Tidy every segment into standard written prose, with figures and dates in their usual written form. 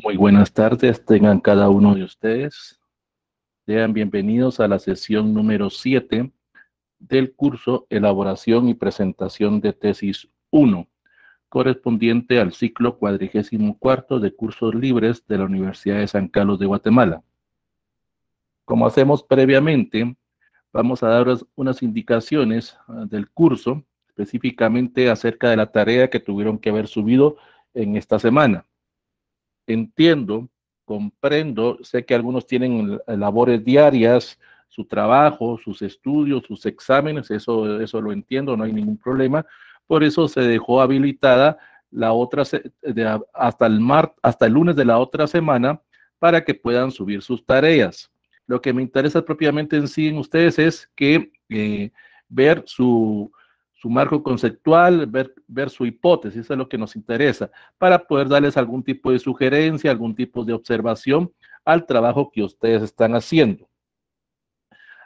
Muy buenas tardes, tengan cada uno de ustedes. Sean bienvenidos a la sesión número 7 del curso Elaboración y Presentación de Tesis 1, correspondiente al ciclo 44 de cursos libres de la Universidad de San Carlos de Guatemala. Como hacemos previamente, vamos a dar unas indicaciones del curso, específicamente acerca de la tarea que tuvieron que haber subido en esta semana. Entiendo, comprendo, sé que algunos tienen labores diarias, su trabajo, sus estudios, sus exámenes, eso lo entiendo, no hay ningún problema. Por eso se dejó habilitada la otra hasta el lunes de la otra semana para que puedan subir sus tareas. Lo que me interesa propiamente en sí en ustedes es que ver su marco conceptual, ver su hipótesis, eso es lo que nos interesa para poder darles algún tipo de sugerencia, algún tipo de observación al trabajo que ustedes están haciendo.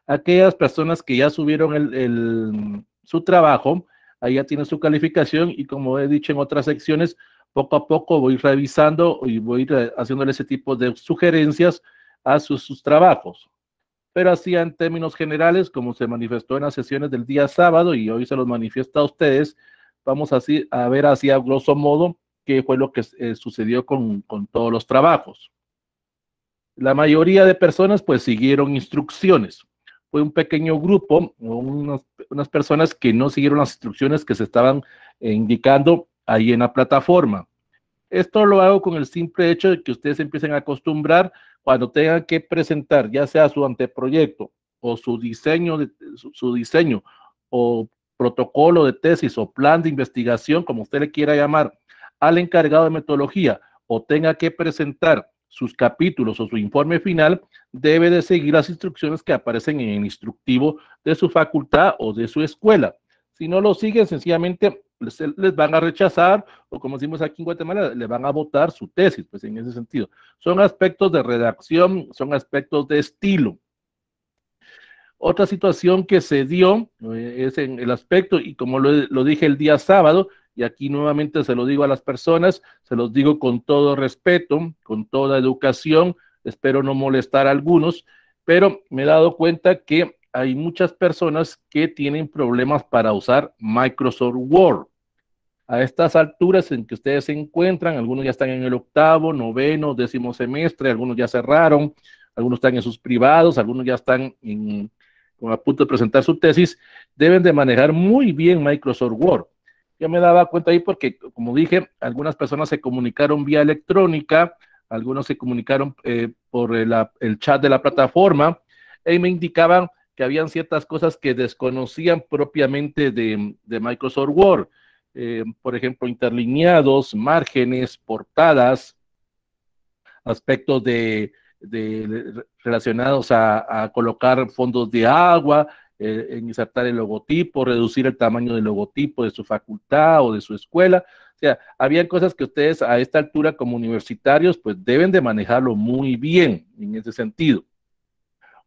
Aquellas personas que ya subieron su trabajo, ahí ya tienen su calificación y como he dicho en otras secciones, poco a poco voy revisando y voy haciéndole ese tipo de sugerencias a sus trabajos. Pero así en términos generales, como se manifestó en las sesiones del día sábado y hoy se los manifiesta a ustedes, vamos así a ver así a grosso modo qué fue lo que sucedió con todos los trabajos. La mayoría de personas pues siguieron instrucciones. Fue un pequeño grupo, unas personas que no siguieron las instrucciones que se estaban indicando ahí en la plataforma. Esto lo hago con el simple hecho de que ustedes empiecen a acostumbrar cuando tengan que presentar ya sea su anteproyecto o su diseño o protocolo de tesis o plan de investigación, como usted le quiera llamar, al encargado de metodología o tenga que presentar sus capítulos o su informe final, debe de seguir las instrucciones que aparecen en el instructivo de su facultad o de su escuela. Si no lo siguen, sencillamente les van a rechazar o como decimos aquí en Guatemala, le van a votar su tesis, pues en ese sentido. Son aspectos de redacción, son aspectos de estilo. Otra situación que se dio es en el aspecto, y como lo dije el día sábado, y aquí nuevamente se lo digo a las personas, se los digo con todo respeto, con toda educación, espero no molestar a algunos, pero me he dado cuenta que hay muchas personas que tienen problemas para usar Microsoft Word. A estas alturas en que ustedes se encuentran, algunos ya están en el octavo, noveno, décimo semestre, algunos ya cerraron, algunos están en sus privados, algunos ya están a punto de presentar su tesis, deben de manejar muy bien Microsoft Word. Yo me daba cuenta ahí porque, como dije, algunas personas se comunicaron vía electrónica, algunos se comunicaron por el chat de la plataforma y me indicaban que habían ciertas cosas que desconocían propiamente de Microsoft Word. Por ejemplo, interlineados, márgenes, portadas, aspectos relacionados a colocar fondos de agua, en insertar el logotipo, reducir el tamaño del logotipo de su facultad o de su escuela. O sea, habían cosas que ustedes a esta altura como universitarios pues deben de manejarlo muy bien en ese sentido.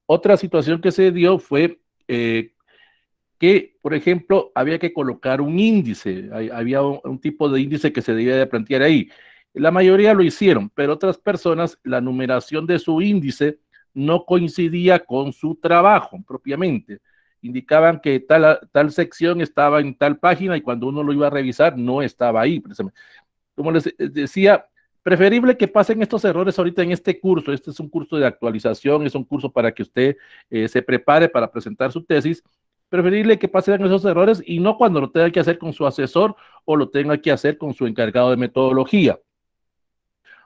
Otra situación que se dio fue que, por ejemplo, había que colocar un índice, había un tipo de índice que se debía de plantear ahí. La mayoría lo hicieron, pero otras personas, la numeración de su índice no coincidía con su trabajo propiamente. Indicaban que tal sección estaba en tal página y cuando uno lo iba a revisar no estaba ahí. Como les decía, preferible que pasen estos errores ahorita en este curso. Este es un curso de actualización, es un curso para que usted se prepare para presentar su tesis. Preferible que pasen esos errores y no cuando lo tenga que hacer con su asesor o lo tenga que hacer con su encargado de metodología.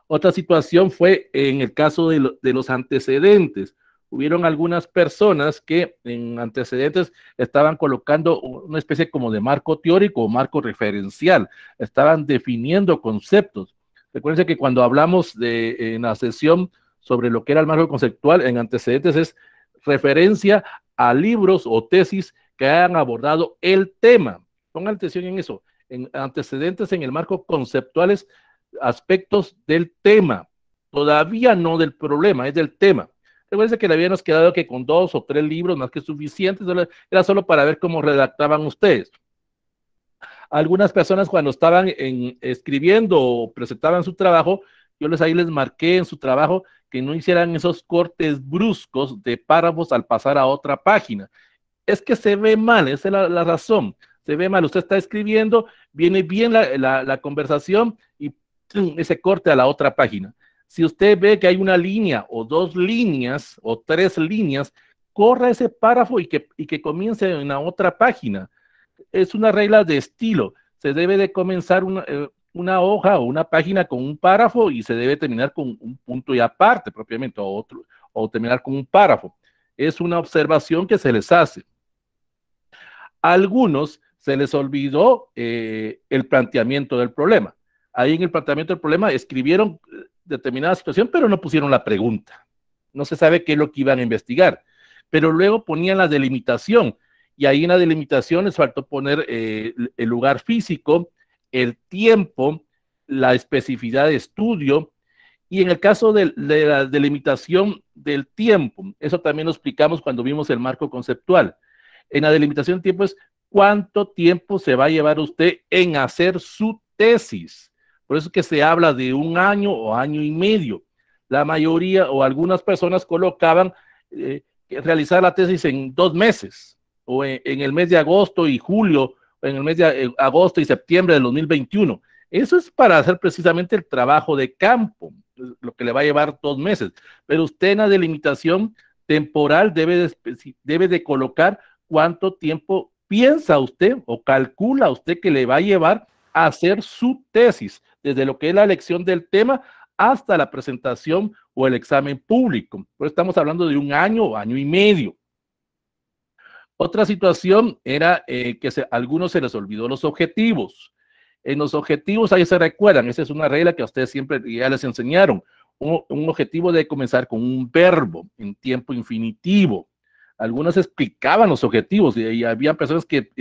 Otra situación fue en el caso de los antecedentes. Hubieron algunas personas que en antecedentes estaban colocando una especie como de marco teórico o marco referencial, estaban definiendo conceptos. Recuerden que cuando hablamos en la sesión sobre lo que era el marco conceptual, en antecedentes es referencia a libros o tesis que hayan abordado el tema. Pongan atención en eso. En antecedentes en el marco conceptual es aspectos del tema, todavía no del problema, es del tema. Recuerden que le habíamos quedado que con 2 o 3 libros más que suficientes, era solo para ver cómo redactaban ustedes. Algunas personas cuando estaban escribiendo o presentaban su trabajo, Yo ahí les marqué en su trabajo que no hicieran esos cortes bruscos de párrafos al pasar a otra página. Es que se ve mal, esa es la razón. Se ve mal, usted está escribiendo, viene bien la conversación y ese corte a la otra página. Si usted ve que hay una línea o dos líneas o tres líneas, corra ese párrafo y que comience en la otra página. Es una regla de estilo. Se debe de comenzar una hoja o una página con un párrafo y se debe terminar con un punto y aparte propiamente, o terminar con un párrafo. Es una observación que se les hace. A algunos se les olvidó el planteamiento del problema. Ahí en el planteamiento del problema escribieron determinada situación, pero no pusieron la pregunta. No se sabe qué es lo que iban a investigar. Pero luego ponían la delimitación, y ahí en la delimitación les faltó poner el lugar físico, el tiempo, la especificidad de estudio, y en el caso de la delimitación del tiempo, eso también lo explicamos cuando vimos el marco conceptual. En la delimitación de tiempo es cuánto tiempo se va a llevar usted en hacer su tesis. Por eso es que se habla de un año o año y medio. La mayoría o algunas personas colocaban realizar la tesis en 2 meses, o en el mes de agosto y julio, o en el mes de agosto y septiembre del 2021. Eso es para hacer precisamente el trabajo de campo, lo que le va a llevar 2 meses. Pero usted en la delimitación temporal debe de colocar cuánto tiempo piensa usted o calcula usted que le va a llevar a hacer su tesis, desde lo que es la elección del tema hasta la presentación o el examen público. Pues estamos hablando de un año o año y medio. Otra situación era que a algunos se les olvidó los objetivos. En los objetivos, ahí se recuerdan, esa es una regla que a ustedes siempre ya les enseñaron. Un objetivo debe comenzar con un verbo en tiempo infinitivo. Algunos explicaban los objetivos y había personas que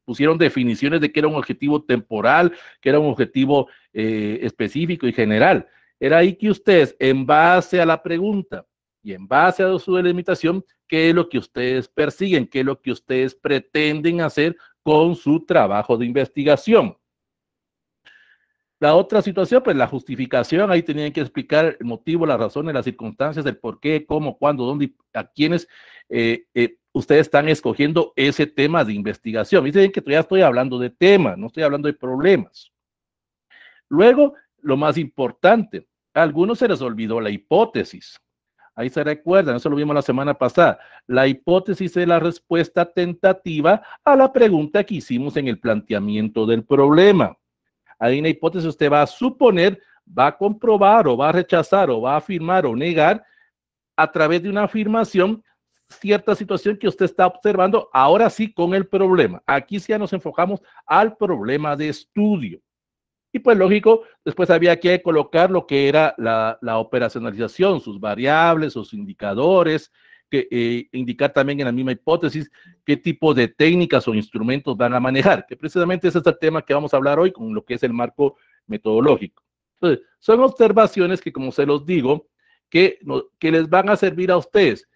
pusieron definiciones de que era un objetivo temporal, que era un objetivo específico y general. Era ahí que ustedes, en base a la pregunta y en base a su delimitación, qué es lo que ustedes persiguen, qué es lo que ustedes pretenden hacer con su trabajo de investigación. La otra situación, pues la justificación, ahí tenían que explicar el motivo, las razones, las circunstancias, el por qué, cómo, cuándo, dónde y a quiénes ustedes están escogiendo ese tema de investigación. Dicen que ya estoy hablando de temas, no estoy hablando de problemas. Luego, lo más importante, a algunos se les olvidó la hipótesis. Ahí se recuerdan, eso lo vimos la semana pasada. La hipótesis es la respuesta tentativa a la pregunta que hicimos en el planteamiento del problema. Ahí en la hipótesis usted va a suponer, va a comprobar o va a rechazar o va a afirmar o negar a través de una afirmación cierta situación que usted está observando, ahora sí con el problema. Aquí sí ya nos enfocamos al problema de estudio. Y pues lógico, después había que colocar lo que era la operacionalización, sus variables, sus indicadores, indicar también en la misma hipótesis qué tipo de técnicas o instrumentos van a manejar, que precisamente ese es el tema que vamos a hablar hoy con lo que es el marco metodológico. Entonces, son observaciones que, como se los digo, que les van a servir a ustedes.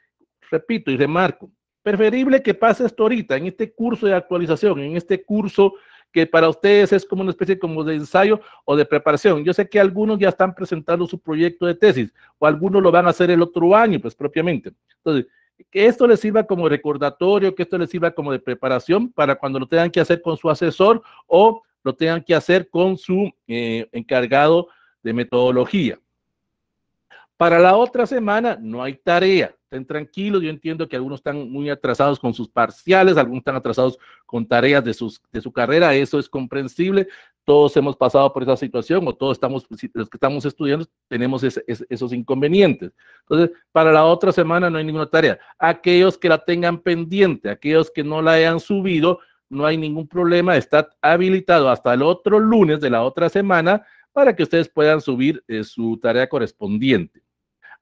Repito y remarco, preferible que pase esto ahorita, en este curso de actualización, en este curso que para ustedes es como una especie como de ensayo o de preparación. Yo sé que algunos ya están presentando su proyecto de tesis o algunos lo van a hacer el otro año, pues propiamente. Entonces, que esto les sirva como recordatorio, que esto les sirva como de preparación para cuando lo tengan que hacer con su asesor o lo tengan que hacer con su encargado de metodología. Para la otra semana no hay tarea, estén tranquilos, yo entiendo que algunos están muy atrasados con sus parciales, algunos están atrasados con tareas de su carrera, eso es comprensible, todos hemos pasado por esa situación o todos estamos, los que estamos estudiando tenemos esos inconvenientes. Entonces, para la otra semana no hay ninguna tarea. Aquellos que la tengan pendiente, aquellos que no la hayan subido, no hay ningún problema, está habilitado hasta el otro lunes de la otra semana para que ustedes puedan subir su tarea correspondiente.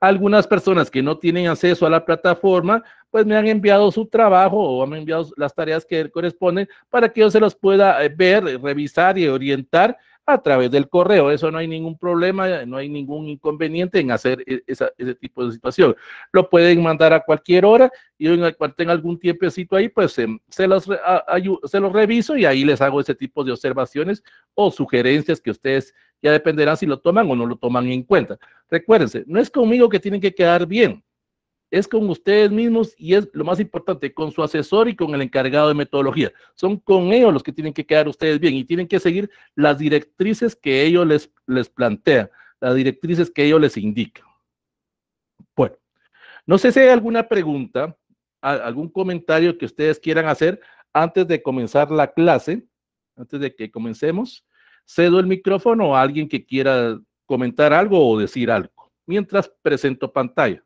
Algunas personas que no tienen acceso a la plataforma, pues me han enviado su trabajo o me han enviado las tareas que corresponden para que yo se los pueda ver, revisar y orientar a través del correo. Eso no hay ningún problema, no hay ningún inconveniente en hacer ese tipo de situación. Lo pueden mandar a cualquier hora y yo cuando tenga algún tiempecito ahí, pues se los reviso y ahí les hago ese tipo de observaciones o sugerencias que ustedes Ya dependerá si lo toman o no lo toman en cuenta. Recuérdense, no es conmigo que tienen que quedar bien, es con ustedes mismos y es lo más importante, con su asesor y con el encargado de metodología. Son con ellos los que tienen que quedar ustedes bien y tienen que seguir las directrices que ellos les plantean, las directrices que ellos les indican. Bueno, no sé si hay alguna pregunta, algún comentario que ustedes quieran hacer antes de comenzar la clase, antes de que comencemos. Cedo el micrófono a alguien que quiera comentar algo o decir algo, mientras presento pantalla.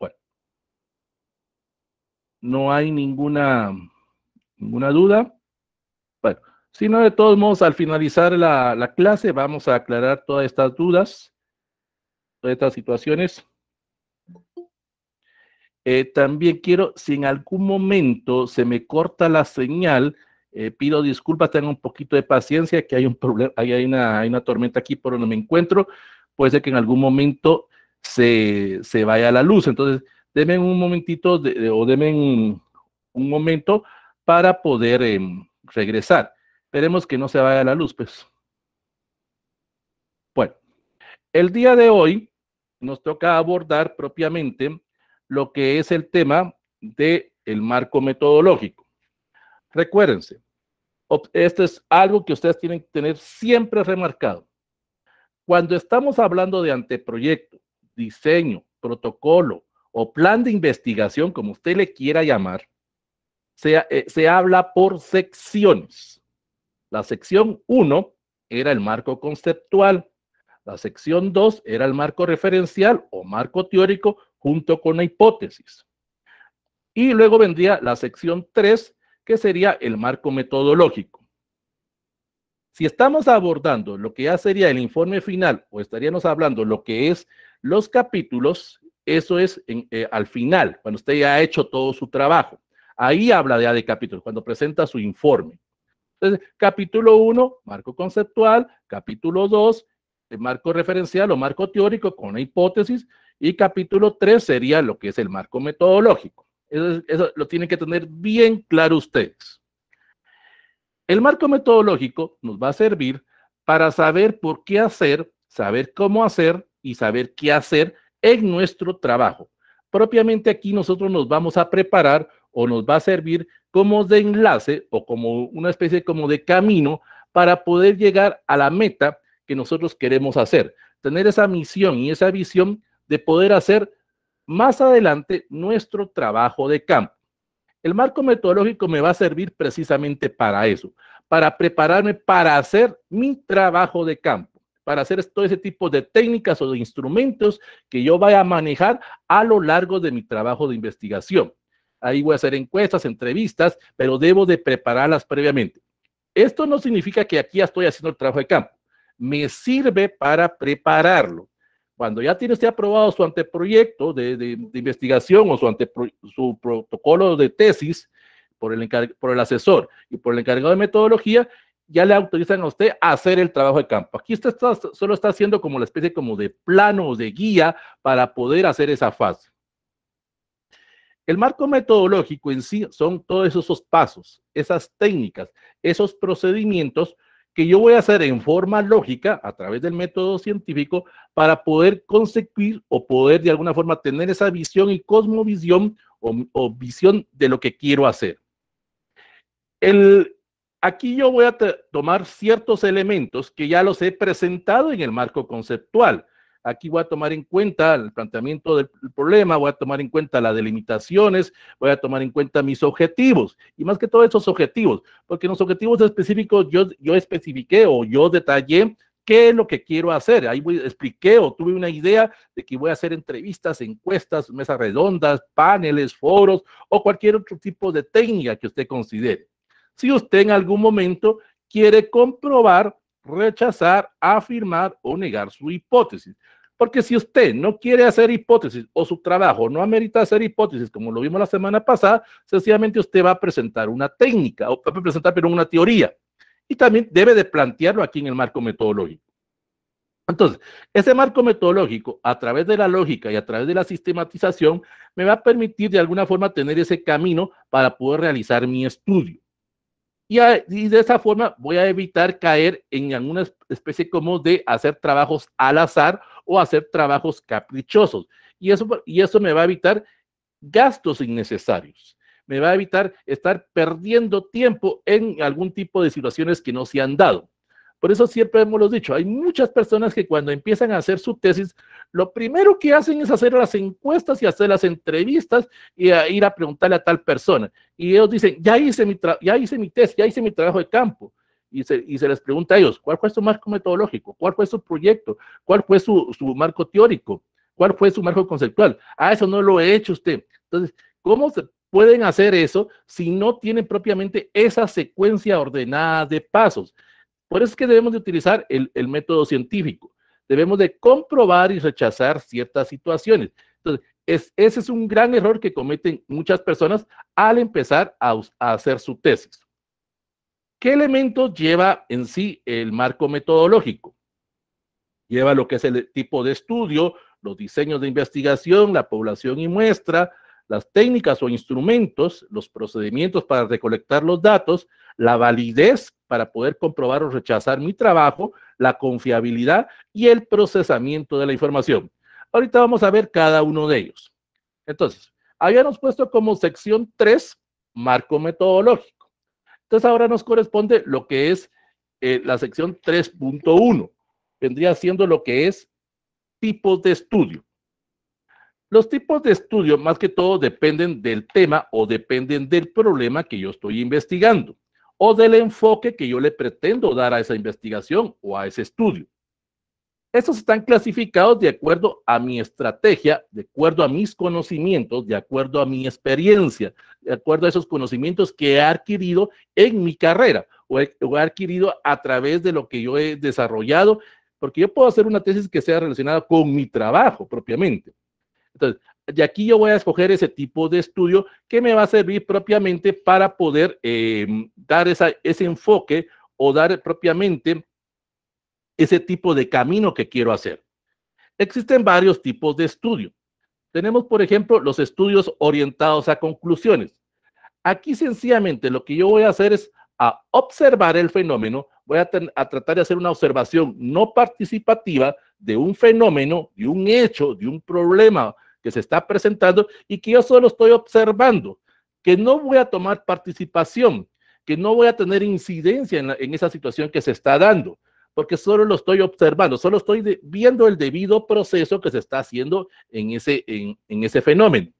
Bueno, no hay ninguna duda. Bueno, si no, de todos modos, al finalizar la clase, vamos a aclarar todas estas dudas, todas estas situaciones. También quiero, si en algún momento se me corta la señal, pido disculpas, tengan un poquito de paciencia, que hay un problema, hay una tormenta aquí por donde me encuentro, puede ser que en algún momento se vaya la luz, entonces denme un momentito o denme un momento para poder regresar. Esperemos que no se vaya la luz, pues. Bueno, el día de hoy nos toca abordar propiamente lo que es el tema del marco metodológico. Recuérdense, esto es algo que ustedes tienen que tener siempre remarcado. Cuando estamos hablando de anteproyecto, diseño, protocolo o plan de investigación, como usted le quiera llamar, se habla por secciones. La sección 1 era el marco conceptual. La sección 2 era el marco referencial o marco teórico junto con la hipótesis. Y luego vendría la sección 3, que sería el marco metodológico. Si estamos abordando lo que ya sería el informe final o estaríamos hablando lo que es los capítulos, eso es al final, cuando usted ya ha hecho todo su trabajo. Ahí habla ya de capítulos, cuando presenta su informe. Entonces, capítulo 1, marco conceptual, capítulo 2, marco referencial o marco teórico con la hipótesis, y capítulo 3 sería lo que es el marco metodológico. Eso lo tienen que tener bien claro ustedes. El marco metodológico nos va a servir para saber por qué hacer, saber cómo hacer y saber qué hacer en nuestro trabajo. Propiamente aquí nosotros nos vamos a preparar o nos va a servir como de enlace o como una especie como de camino para poder llegar a la meta que nosotros queremos hacer. Tener esa misión y esa visión de poder hacer más adelante nuestro trabajo de campo. El marco metodológico me va a servir precisamente para eso, para prepararme para hacer mi trabajo de campo, para hacer todo ese tipo de técnicas o de instrumentos que yo vaya a manejar a lo largo de mi trabajo de investigación. Ahí voy a hacer encuestas, entrevistas, pero debo de prepararlas previamente. Esto no significa que aquí ya estoy haciendo el trabajo de campo. Me sirve para prepararlo. Cuando ya tiene usted aprobado su anteproyecto de investigación o su protocolo de tesis por el asesor y por el encargado de metodología, ya le autorizan a usted a hacer el trabajo de campo. Aquí usted solo está haciendo como la especie como de plano o de guía para poder hacer esa fase. El marco metodológico en sí son todos esos pasos, esas técnicas, esos procedimientos que yo voy a hacer en forma lógica a través del método científico para poder conseguir o poder de alguna forma tener esa visión y cosmovisión o visión de lo que quiero hacer. Aquí yo voy a tomar ciertos elementos que ya los he presentado en el marco conceptual. Aquí voy a tomar en cuenta el planteamiento del problema, voy a tomar en cuenta las delimitaciones, voy a tomar en cuenta mis objetivos y más que todo esos objetivos, porque en los objetivos específicos yo especifiqué o yo detallé qué es lo que quiero hacer. Ahí expliqué o tuve una idea de que voy a hacer entrevistas, encuestas, mesas redondas, paneles, foros o cualquier otro tipo de técnica que usted considere. Si usted en algún momento quiere comprobar, rechazar, afirmar o negar su hipótesis. Porque si usted no quiere hacer hipótesis o su trabajo no amerita hacer hipótesis, como lo vimos la semana pasada, sencillamente usted va a presentar una técnica o va a presentar una teoría y también debe de plantearlo aquí en el marco metodológico. Entonces, ese marco metodológico, a través de la lógica y a través de la sistematización, me va a permitir de alguna forma tener ese camino para poder realizar mi estudio. Y de esa forma voy a evitar caer en alguna especie como de hacer trabajos al azar o hacer trabajos caprichosos. Y eso me va a evitar gastos innecesarios. Me va a evitar estar perdiendo tiempo en algún tipo de situaciones que no se han dado. Por eso siempre hemos dicho, hay muchas personas que cuando empiezan a hacer su tesis, lo primero que hacen es hacer las encuestas y hacer las entrevistas y ir a preguntarle a tal persona. Y ellos dicen, ya hice mi tesis, ya hice mi trabajo de campo. Y se les pregunta a ellos, ¿cuál fue su marco metodológico? ¿Cuál fue su proyecto? ¿Cuál fue su marco teórico? ¿Cuál fue su marco conceptual? Ah, eso no lo he hecho usted. Entonces, ¿cómo se pueden hacer eso si no tienen propiamente esa secuencia ordenada de pasos? Por eso es que debemos de utilizar el método científico. Debemos de comprobar y rechazar ciertas situaciones. Entonces, ese es un gran error que cometen muchas personas al empezar a hacer su tesis. ¿Qué elementos lleva en sí el marco metodológico? Lleva lo que es el tipo de estudio, los diseños de investigación, la población y muestra, las técnicas o instrumentos, los procedimientos para recolectar los datos, la validez para poder comprobar o rechazar mi trabajo, la confiabilidad y el procesamiento de la información. Ahorita vamos a ver cada uno de ellos. Entonces, habíamos puesto como sección 3, marco metodológico. Entonces, ahora nos corresponde lo que es la sección 3.1. Vendría siendo lo que es tipos de estudio. Los tipos de estudio, más que todo, dependen del tema o dependen del problema que yo estoy investigando o del enfoque que yo le pretendo dar a esa investigación o a ese estudio. Estos están clasificados de acuerdo a mi estrategia, de acuerdo a mis conocimientos, de acuerdo a mi experiencia, de acuerdo a esos conocimientos que he adquirido en mi carrera o he adquirido a través de lo que yo he desarrollado, porque yo puedo hacer una tesis que sea relacionada con mi trabajo propiamente. Entonces, de aquí yo voy a escoger ese tipo de estudio que me va a servir propiamente para poder dar ese enfoque o dar propiamente ese tipo de camino que quiero hacer. Existen varios tipos de estudio. Tenemos, por ejemplo, los estudios orientados a conclusiones. Aquí sencillamente lo que yo voy a hacer es a observar el fenómeno, voy a tratar de hacer una observación no participativa de un fenómeno, de un hecho, de un problema que se está presentando y que yo solo estoy observando, que no voy a tomar participación, que no voy a tener incidencia en esa situación que se está dando, porque solo lo estoy observando, solo estoy viendo el debido proceso que se está haciendo en ese fenómeno.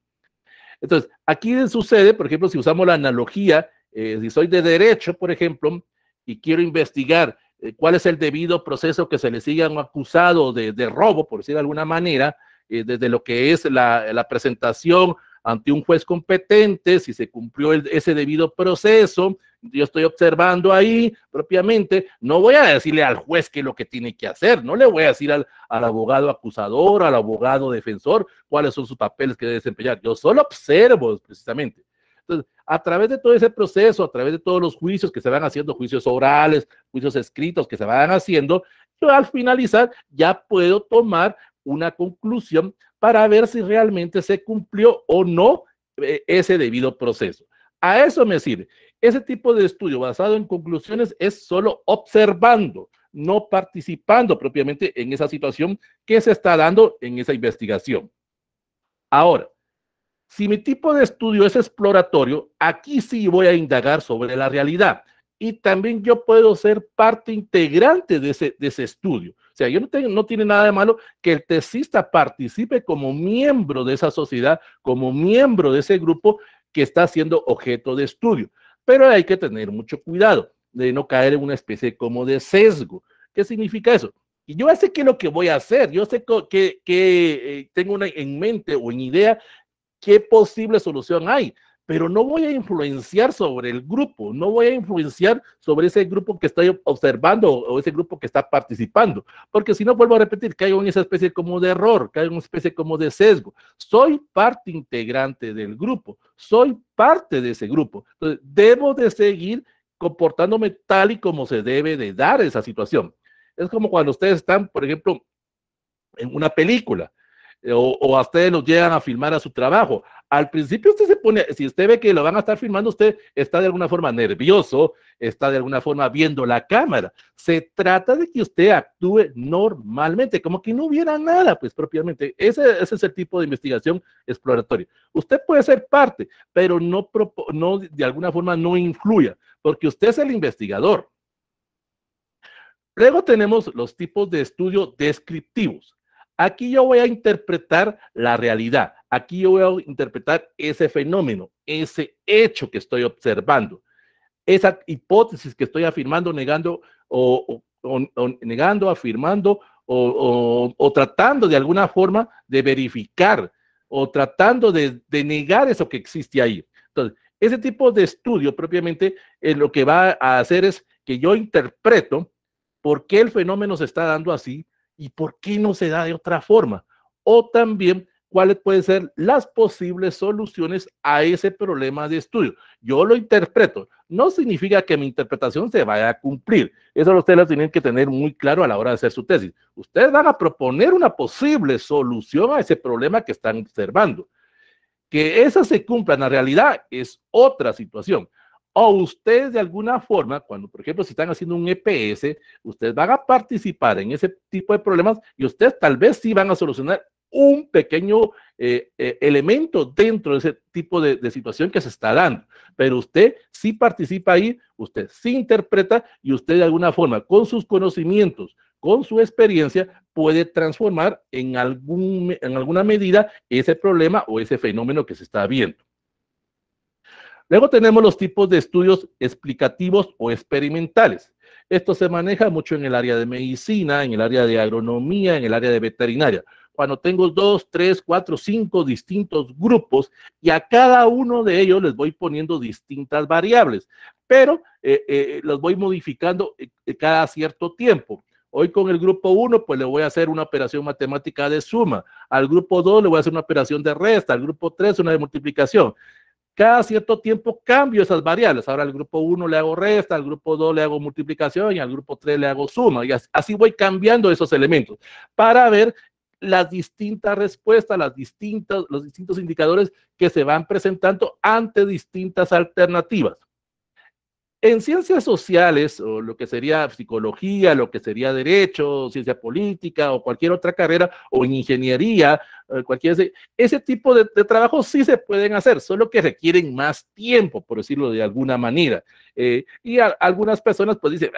Entonces, aquí sucede, por ejemplo, si usamos la analogía, si soy de derecho, por ejemplo, y quiero investigar cuál es el debido proceso que se le sigue a un acusado de robo, por decir de alguna manera, desde lo que es la presentación ante un juez competente, si se cumplió ese debido proceso, yo estoy observando ahí propiamente, no voy a decirle al juez qué es lo que tiene que hacer, no le voy a decir al abogado acusador, al abogado defensor, cuáles son sus papeles que debe desempeñar, yo solo observo precisamente. Entonces, a través de todo ese proceso, a través de todos los juicios que se van haciendo, juicios orales, juicios escritos que se van haciendo, yo al finalizar ya puedo tomar una conclusión para ver si realmente se cumplió o no ese debido proceso. A eso me sirve. Ese tipo de estudio basado en conclusiones es solo observando, no participando propiamente en esa situación que se está dando en esa investigación. Ahora, si mi tipo de estudio es exploratorio, aquí sí voy a indagar sobre la realidad. Y también yo puedo ser parte integrante de ese estudio. O sea, yo no tiene nada de malo que el tesista participe como miembro de esa sociedad, como miembro de ese grupo que está siendo objeto de estudio. Pero hay que tener mucho cuidado de no caer en una especie como de sesgo. ¿Qué significa eso? Y yo sé qué es lo que voy a hacer, yo sé que tengo en mente o en idea qué posible solución hay, pero no voy a influenciar sobre el grupo, no voy a influenciar sobre ese grupo que estoy observando o ese grupo que está participando, porque si no, vuelvo a repetir, caigo en esa especie como de error, caigo en una especie como de sesgo. Soy parte integrante del grupo, soy parte de ese grupo, entonces debo de seguir comportándome tal y como se debe de dar esa situación. Es como cuando ustedes están, por ejemplo, en una película, o a ustedes los llegan a filmar a su trabajo. Al principio usted se pone, si usted ve que lo van a estar filmando, usted está de alguna forma nervioso, está de alguna forma viendo la cámara. Se trata de que usted actúe normalmente, como que no hubiera nada, pues propiamente. Ese es el tipo de investigación exploratoria. Usted puede ser parte, pero no de alguna forma no influya, porque usted es el investigador. Luego tenemos los tipos de estudio descriptivos. Aquí yo voy a interpretar la realidad. Aquí yo voy a interpretar ese fenómeno, ese hecho que estoy observando, esa hipótesis que estoy afirmando, negando, negando, afirmando, o tratando de alguna forma de verificar, o tratando de negar eso que existe ahí. Entonces, ese tipo de estudio propiamente lo que va a hacer es que yo interpreto por qué el fenómeno se está dando así y por qué no se da de otra forma. O también cuáles pueden ser las posibles soluciones a ese problema de estudio. Yo lo interpreto. No significa que mi interpretación se vaya a cumplir. Eso ustedes lo tienen que tener muy claro a la hora de hacer su tesis. Ustedes van a proponer una posible solución a ese problema que están observando. Que esa se cumpla en la realidad es otra situación. O ustedes de alguna forma, cuando por ejemplo si están haciendo un EPS, ustedes van a participar en ese tipo de problemas y ustedes tal vez sí van a solucionar un pequeño elemento dentro de ese tipo de situación que se está dando. Pero usted sí participa ahí, usted sí interpreta y usted de alguna forma con sus conocimientos, con su experiencia, puede transformar en alguna medida ese problema o ese fenómeno que se está viendo. Luego tenemos los tipos de estudios explicativos o experimentales. Esto se maneja mucho en el área de medicina, en el área de agronomía, en el área de veterinaria. Cuando tengo 2, 3, 4, 5 distintos grupos y a cada uno de ellos les voy poniendo distintas variables, pero los voy modificando cada cierto tiempo. Hoy con el grupo 1, pues le voy a hacer una operación matemática de suma. Al grupo 2 le voy a hacer una operación de resta. Al grupo 3 una de multiplicación. Cada cierto tiempo cambio esas variables. Ahora al grupo 1 le hago resta, al grupo 2 le hago multiplicación y al grupo 3 le hago suma. Y así voy cambiando esos elementos para ver las distintas respuestas, los distintos indicadores que se van presentando ante distintas alternativas. En ciencias sociales, o lo que sería psicología, lo que sería derecho, ciencia política, o cualquier otra carrera, o en ingeniería, ese tipo de trabajos sí se pueden hacer, solo que requieren más tiempo, por decirlo de alguna manera. Y algunas personas pues dicen,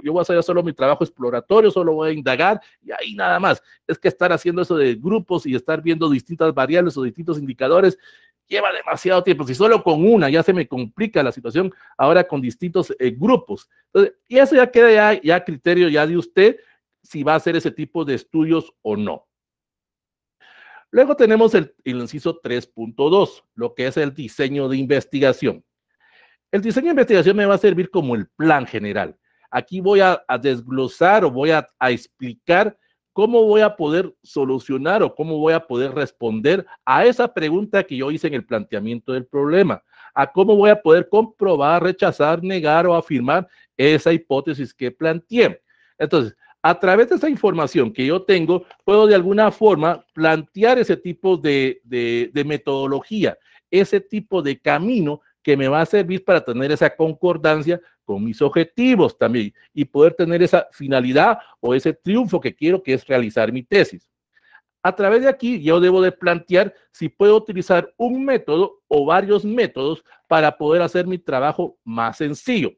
yo voy a hacer solo mi trabajo exploratorio, solo voy a indagar, y ahí nada más. Es que estar haciendo eso de grupos y estar viendo distintas variables o distintos indicadores, lleva demasiado tiempo. Si solo con una ya se me complica la situación, ahora con distintos grupos. Entonces, y eso ya queda ya criterio ya de usted si va a hacer ese tipo de estudios o no. Luego tenemos el inciso 3.2, lo que es el diseño de investigación. El diseño de investigación me va a servir como el plan general. Aquí voy a desglosar o voy a explicar cómo voy a poder solucionar o cómo voy a poder responder a esa pregunta que yo hice en el planteamiento del problema, a cómo voy a poder comprobar, rechazar, negar o afirmar esa hipótesis que planteé. Entonces, a través de esa información que yo tengo, puedo de alguna forma plantear ese tipo de metodología, ese tipo de camino que me va a servir para tener esa concordancia con mis objetivos también y poder tener esa finalidad o ese triunfo que quiero, que es realizar mi tesis. A través de aquí yo debo de plantear si puedo utilizar un método o varios métodos para poder hacer mi trabajo más sencillo.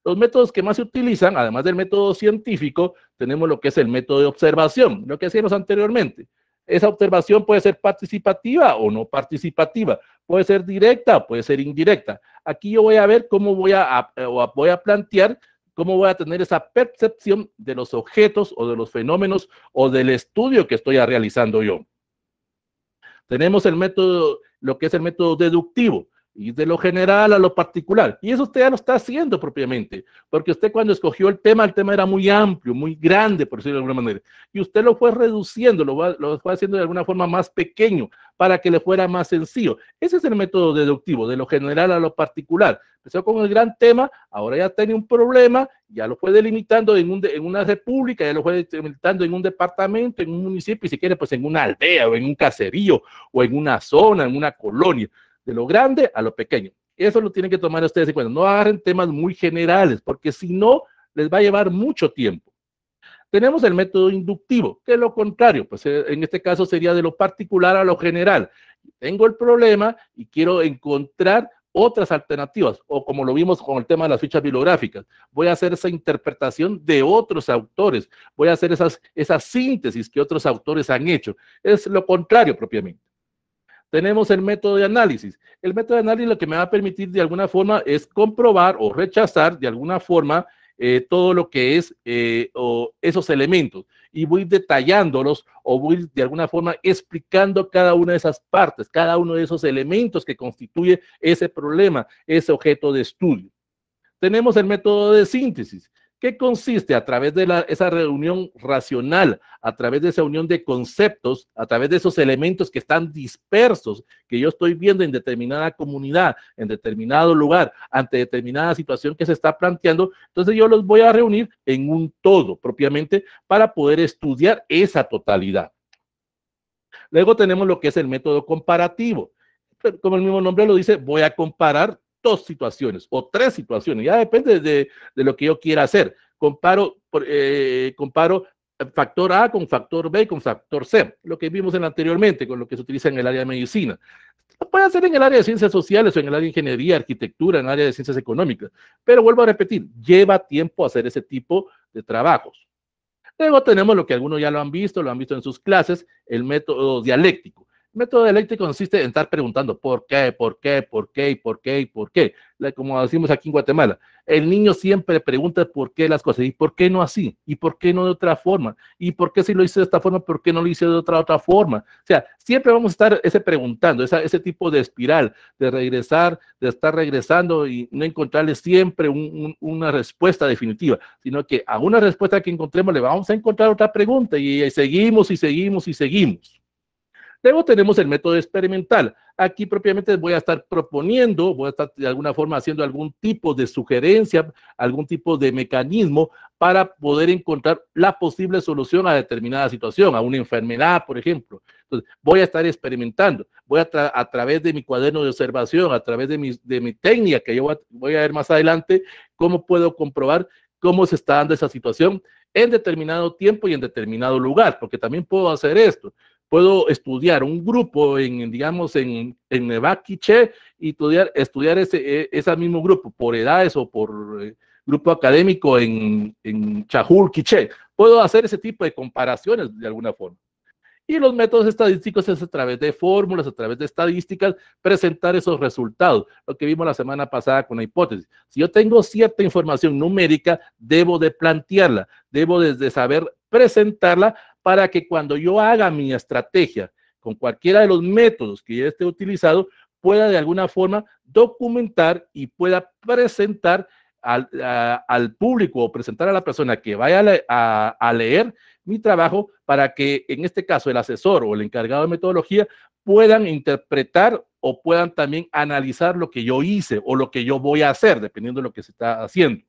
Los métodos que más se utilizan, además del método científico, tenemos lo que es el método de observación, lo que hacíamos anteriormente. Esa observación puede ser participativa o no participativa, puede ser directa o puede ser indirecta. Aquí yo voy a ver cómo voy a plantear cómo voy a tener esa percepción de los objetos o de los fenómenos o del estudio que estoy realizando yo. Tenemos el método, lo que es el método deductivo. y de lo general a lo particular. Y eso usted ya lo está haciendo propiamente, porque usted cuando escogió el tema era muy amplio, muy grande, por decirlo de alguna manera, y usted lo fue reduciendo, lo fue haciendo de alguna forma más pequeño para que le fuera más sencillo. Ese es el método deductivo, de lo general a lo particular. Empezó con el gran tema, ahora ya tiene un problema, ya lo fue delimitando en una república, ya lo fue delimitando en un departamento, en un municipio, y si quiere, pues en una aldea, o en un caserío, o en una zona, en una colonia, de lo grande a lo pequeño. Eso lo tienen que tomar ustedes en cuenta. No agarren temas muy generales, porque si no, les va a llevar mucho tiempo. Tenemos el método inductivo, que es lo contrario, pues en este caso sería de lo particular a lo general. Tengo el problema y quiero encontrar otras alternativas, o como lo vimos con el tema de las fichas bibliográficas, voy a hacer esa interpretación de otros autores, voy a hacer esas síntesis que otros autores han hecho. Es lo contrario propiamente. Tenemos el método de análisis. El método de análisis lo que me va a permitir de alguna forma es comprobar o rechazar de alguna forma todo lo que es o esos elementos, y voy detallándolos o voy de alguna forma explicando cada una de esas partes, cada uno de esos elementos que constituye ese problema, ese objeto de estudio. Tenemos el método de síntesis, que consiste a través de esa reunión racional, a través de esa unión de conceptos, a través de esos elementos que están dispersos, que yo estoy viendo en determinada comunidad, en determinado lugar, ante determinada situación que se está planteando. Entonces yo los voy a reunir en un todo propiamente para poder estudiar esa totalidad. Luego tenemos lo que es el método comparativo. Como el mismo nombre lo dice, voy a comparar dos situaciones o tres situaciones, ya depende de lo que yo quiera hacer. Comparo factor A con factor B con factor C, lo que vimos anteriormente con lo que se utiliza en el área de medicina. Lo puede hacer en el área de ciencias sociales o en el área de ingeniería, arquitectura, en el área de ciencias económicas, pero vuelvo a repetir, lleva tiempo hacer ese tipo de trabajos. Luego tenemos lo que algunos ya lo han visto en sus clases, el método dialéctico. El método dialéctico consiste en estar preguntando por qué, por qué, por qué, y por qué, y por qué. Como decimos aquí en Guatemala, el niño siempre pregunta por qué las cosas, y por qué no así, y por qué no de otra forma, y por qué si lo hice de esta forma, por qué no lo hice de otra forma. O sea, siempre vamos a estar preguntando, ese tipo de espiral, de regresar, de estar regresando y no encontrarle siempre una respuesta definitiva, sino que a una respuesta que encontremos le vamos a encontrar otra pregunta, y seguimos y seguimos y seguimos. Luego tenemos el método experimental. Aquí propiamente voy a estar proponiendo, voy a estar de alguna forma haciendo algún tipo de sugerencia, algún tipo de mecanismo para poder encontrar la posible solución a determinada situación, a una enfermedad, por ejemplo. Entonces, voy a estar experimentando, voy a través de mi cuaderno de observación, a través de mi técnica, que yo voy a ver más adelante, cómo puedo comprobar cómo se está dando esa situación en determinado tiempo y en determinado lugar, porque también puedo hacer esto. Puedo estudiar un grupo digamos, en Nevac Quiché, y estudiar ese mismo grupo por edades o por grupo académico en Chajul Quiché. Puedo hacer ese tipo de comparaciones de alguna forma. Y los métodos estadísticos es a través de fórmulas, a través de estadísticas, presentar esos resultados. Lo que vimos la semana pasada con la hipótesis. Si yo tengo cierta información numérica, debo de plantearla, debo de saber presentarla para que cuando yo haga mi estrategia con cualquiera de los métodos que ya esté utilizado, pueda de alguna forma documentar y pueda presentar al público o presentar a la persona que vaya a leer mi trabajo, para que en este caso el asesor o el encargado de metodología puedan interpretar o puedan también analizar lo que yo hice o lo que yo voy a hacer, dependiendo de lo que se está haciendo.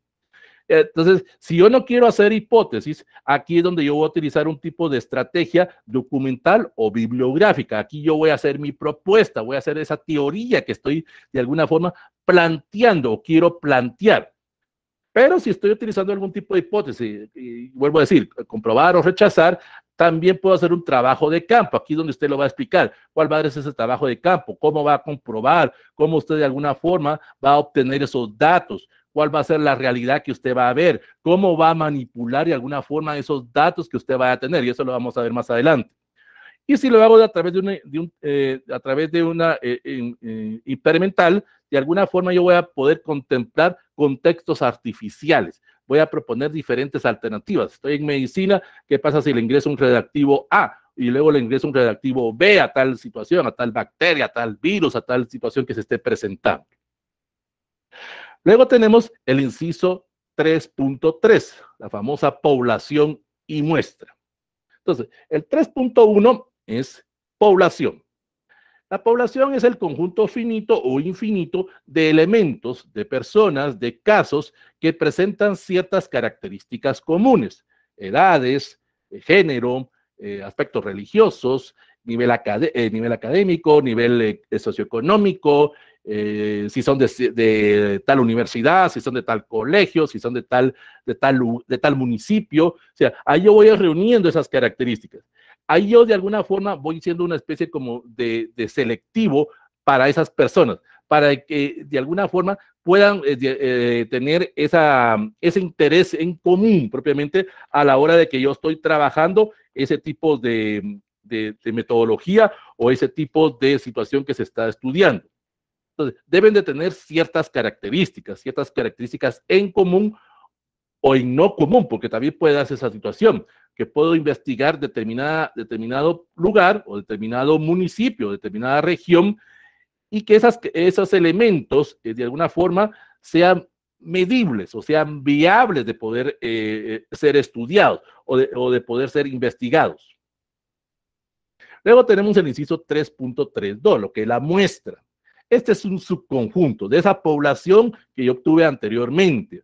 Entonces, si yo no quiero hacer hipótesis, aquí es donde yo voy a utilizar un tipo de estrategia documental o bibliográfica. Aquí yo voy a hacer mi propuesta, voy a hacer esa teoría que estoy de alguna forma planteando o quiero plantear. Pero si estoy utilizando algún tipo de hipótesis, y vuelvo a decir, comprobar o rechazar, también puedo hacer un trabajo de campo, aquí donde usted lo va a explicar, cuál va a ser ese trabajo de campo, cómo va a comprobar, cómo usted de alguna forma va a obtener esos datos, cuál va a ser la realidad que usted va a ver, cómo va a manipular de alguna forma esos datos que usted va a tener, y eso lo vamos a ver más adelante. Y si lo hago a través de una experimental, de alguna forma yo voy a poder contemplar contextos artificiales. Voy a proponer diferentes alternativas. Estoy en medicina, ¿qué pasa si le ingreso un reactivo A? y luego le ingreso un reactivo B a tal situación, a tal bacteria, a tal virus, a tal situación que se esté presentando. Luego tenemos el inciso 3.3, la famosa población y muestra. Entonces, el 3.1 es población. La población es el conjunto finito o infinito de elementos, de personas, de casos que presentan ciertas características comunes, edades, género, aspectos religiosos, nivel académico, nivel socioeconómico, si son de tal universidad, si son de tal colegio, si son de tal municipio. O sea, ahí yo voy reuniendo esas características. Ahí yo de alguna forma voy siendo una especie como de selectivo para esas personas, para que de alguna forma puedan tener ese interés en común propiamente a la hora de que yo estoy trabajando ese tipo de metodología o ese tipo de situación que se está estudiando. Entonces, deben de tener ciertas características en común o en no común, porque también puede darse esa situación, que puedo investigar determinado lugar o determinado municipio, determinada región, y que esos elementos de alguna forma sean medibles o sean viables de poder ser estudiados o de poder ser investigados. Luego tenemos el inciso 3.32, lo que es la muestra. Este es un subconjunto de esa población que yo obtuve anteriormente.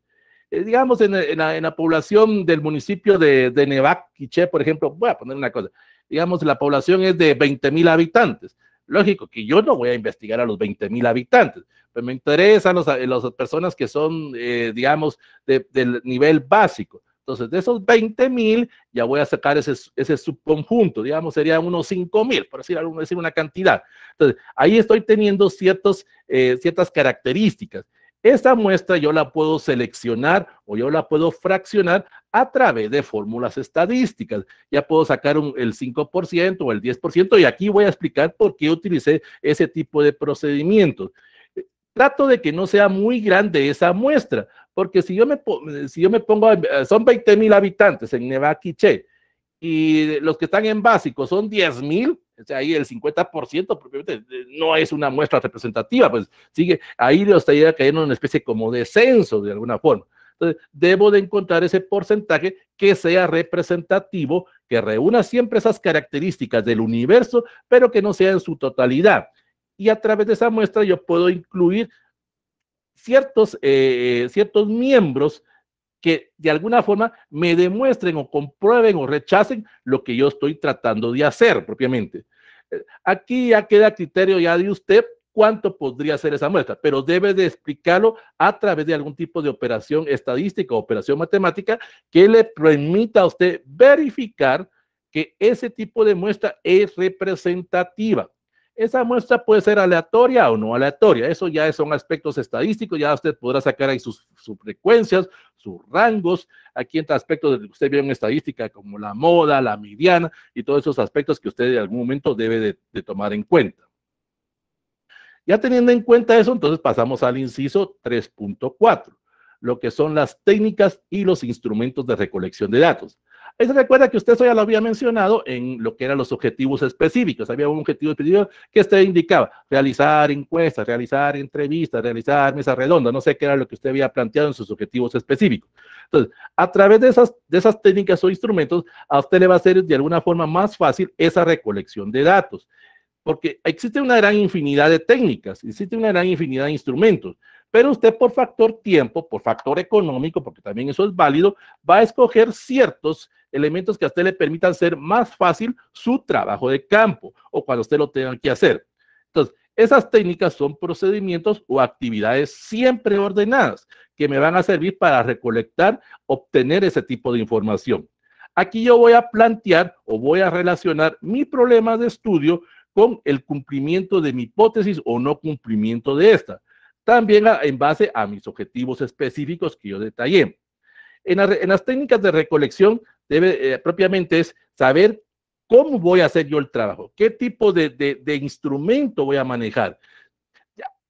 Digamos, en la población del municipio de Nevac, Quiché, por ejemplo, voy a poner una cosa. Digamos, la población es de 20,000 habitantes. Lógico que yo no voy a investigar a los 20,000 habitantes, pero me interesan las personas que son, digamos, del nivel básico. Entonces, de esos 20,000, ya voy a sacar ese subconjunto, digamos, serían unos 5,000, por decir una cantidad. Entonces, ahí estoy teniendo ciertas características. Esta muestra yo la puedo seleccionar o yo la puedo fraccionar a través de fórmulas estadísticas. Ya puedo sacar el 5% o el 10%, y aquí voy a explicar por qué utilicé ese tipo de procedimientos. Trato de que no sea muy grande esa muestra, porque si yo me pongo, son 20,000 habitantes en Nevac, Quiché, y los que están en básico son 10,000, o sea, ahí el 50% propiamente no es una muestra representativa, pues sigue, ahí le estaría cayendo en una especie como de censo de alguna forma. Entonces, debo de encontrar ese porcentaje que sea representativo, que reúna siempre esas características del universo, pero que no sea en su totalidad. Y a través de esa muestra yo puedo incluir ciertos miembros que de alguna forma me demuestren o comprueben o rechacen lo que yo estoy tratando de hacer propiamente. Aquí ya queda a criterio ya de usted cuánto podría ser esa muestra, pero debe de explicarlo a través de algún tipo de operación estadística o operación matemática que le permita a usted verificar que ese tipo de muestra es representativa. Esa muestra puede ser aleatoria o no aleatoria. Eso ya son aspectos estadísticos. Ya usted podrá sacar ahí sus frecuencias, sus rangos. Aquí entra aspectos que usted vio en estadística como la moda, la mediana y todos esos aspectos que usted en algún momento debe de tomar en cuenta. Ya teniendo en cuenta eso, entonces pasamos al inciso 3.4, lo que son las técnicas y los instrumentos de recolección de datos. Ahí se recuerda que usted eso ya lo había mencionado en lo que eran los objetivos específicos. Había un objetivo específico que usted indicaba: realizar encuestas, realizar entrevistas, realizar mesas redondas, no sé qué era lo que usted había planteado en sus objetivos específicos. Entonces, a través de esas técnicas o instrumentos, a usted le va a ser de alguna forma más fácil esa recolección de datos, porque existe una gran infinidad de técnicas, existe una gran infinidad de instrumentos, pero usted por factor tiempo, por factor económico, porque también eso es válido, va a escoger ciertos elementos que a usted le permitan hacer más fácil su trabajo de campo o cuando usted lo tenga que hacer. Entonces, esas técnicas son procedimientos o actividades siempre ordenadas que me van a servir para recolectar, obtener ese tipo de información. Aquí yo voy a plantear o voy a relacionar mi problema de estudio con el cumplimiento de mi hipótesis o no cumplimiento de esta. También en base a mis objetivos específicos que yo detallé. En las técnicas de recolección propiamente es saber cómo voy a hacer yo el trabajo, qué tipo de instrumento voy a manejar.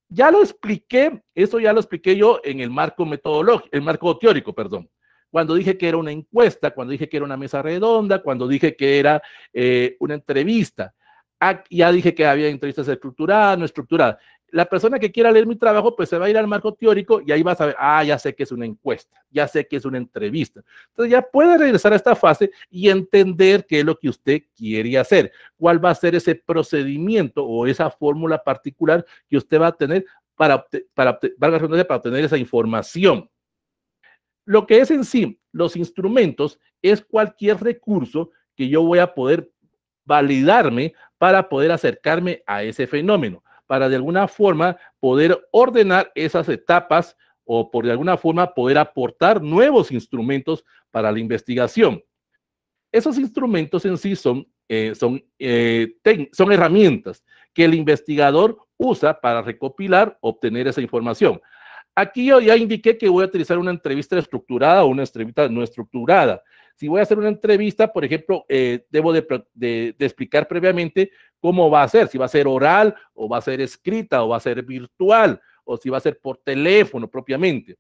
Ya lo expliqué, eso ya lo expliqué yo en el marco metodológico, el marco teórico, perdón. cuando dije que era una encuesta, cuando dije que era una mesa redonda, cuando dije que era una entrevista. Ya dije que había entrevistas estructuradas, no estructuradas. La persona que quiera leer mi trabajo, pues se va a ir al marco teórico y ahí va a saber, ya sé que es una encuesta, ya sé que es una entrevista. Entonces ya puede regresar a esta fase y entender qué es lo que usted quiere hacer, cuál va a ser ese procedimiento o esa fórmula particular que usted va a tener para obtener esa información. Lo que es en sí los instrumentos es cualquier recurso que yo voy a poder validarme para poder acercarme a ese fenómeno, para de alguna forma poder ordenar esas etapas o por de alguna forma poder aportar nuevos instrumentos para la investigación. Esos instrumentos en sí son herramientas que el investigador usa para recopilar, obtener esa información. Aquí yo ya indiqué que voy a utilizar una entrevista estructurada o una entrevista no estructurada. Si voy a hacer una entrevista, por ejemplo, debo de explicar previamente cómo va a ser, si va a ser oral o va a ser escrita o va a ser virtual o si va a ser por teléfono propiamente.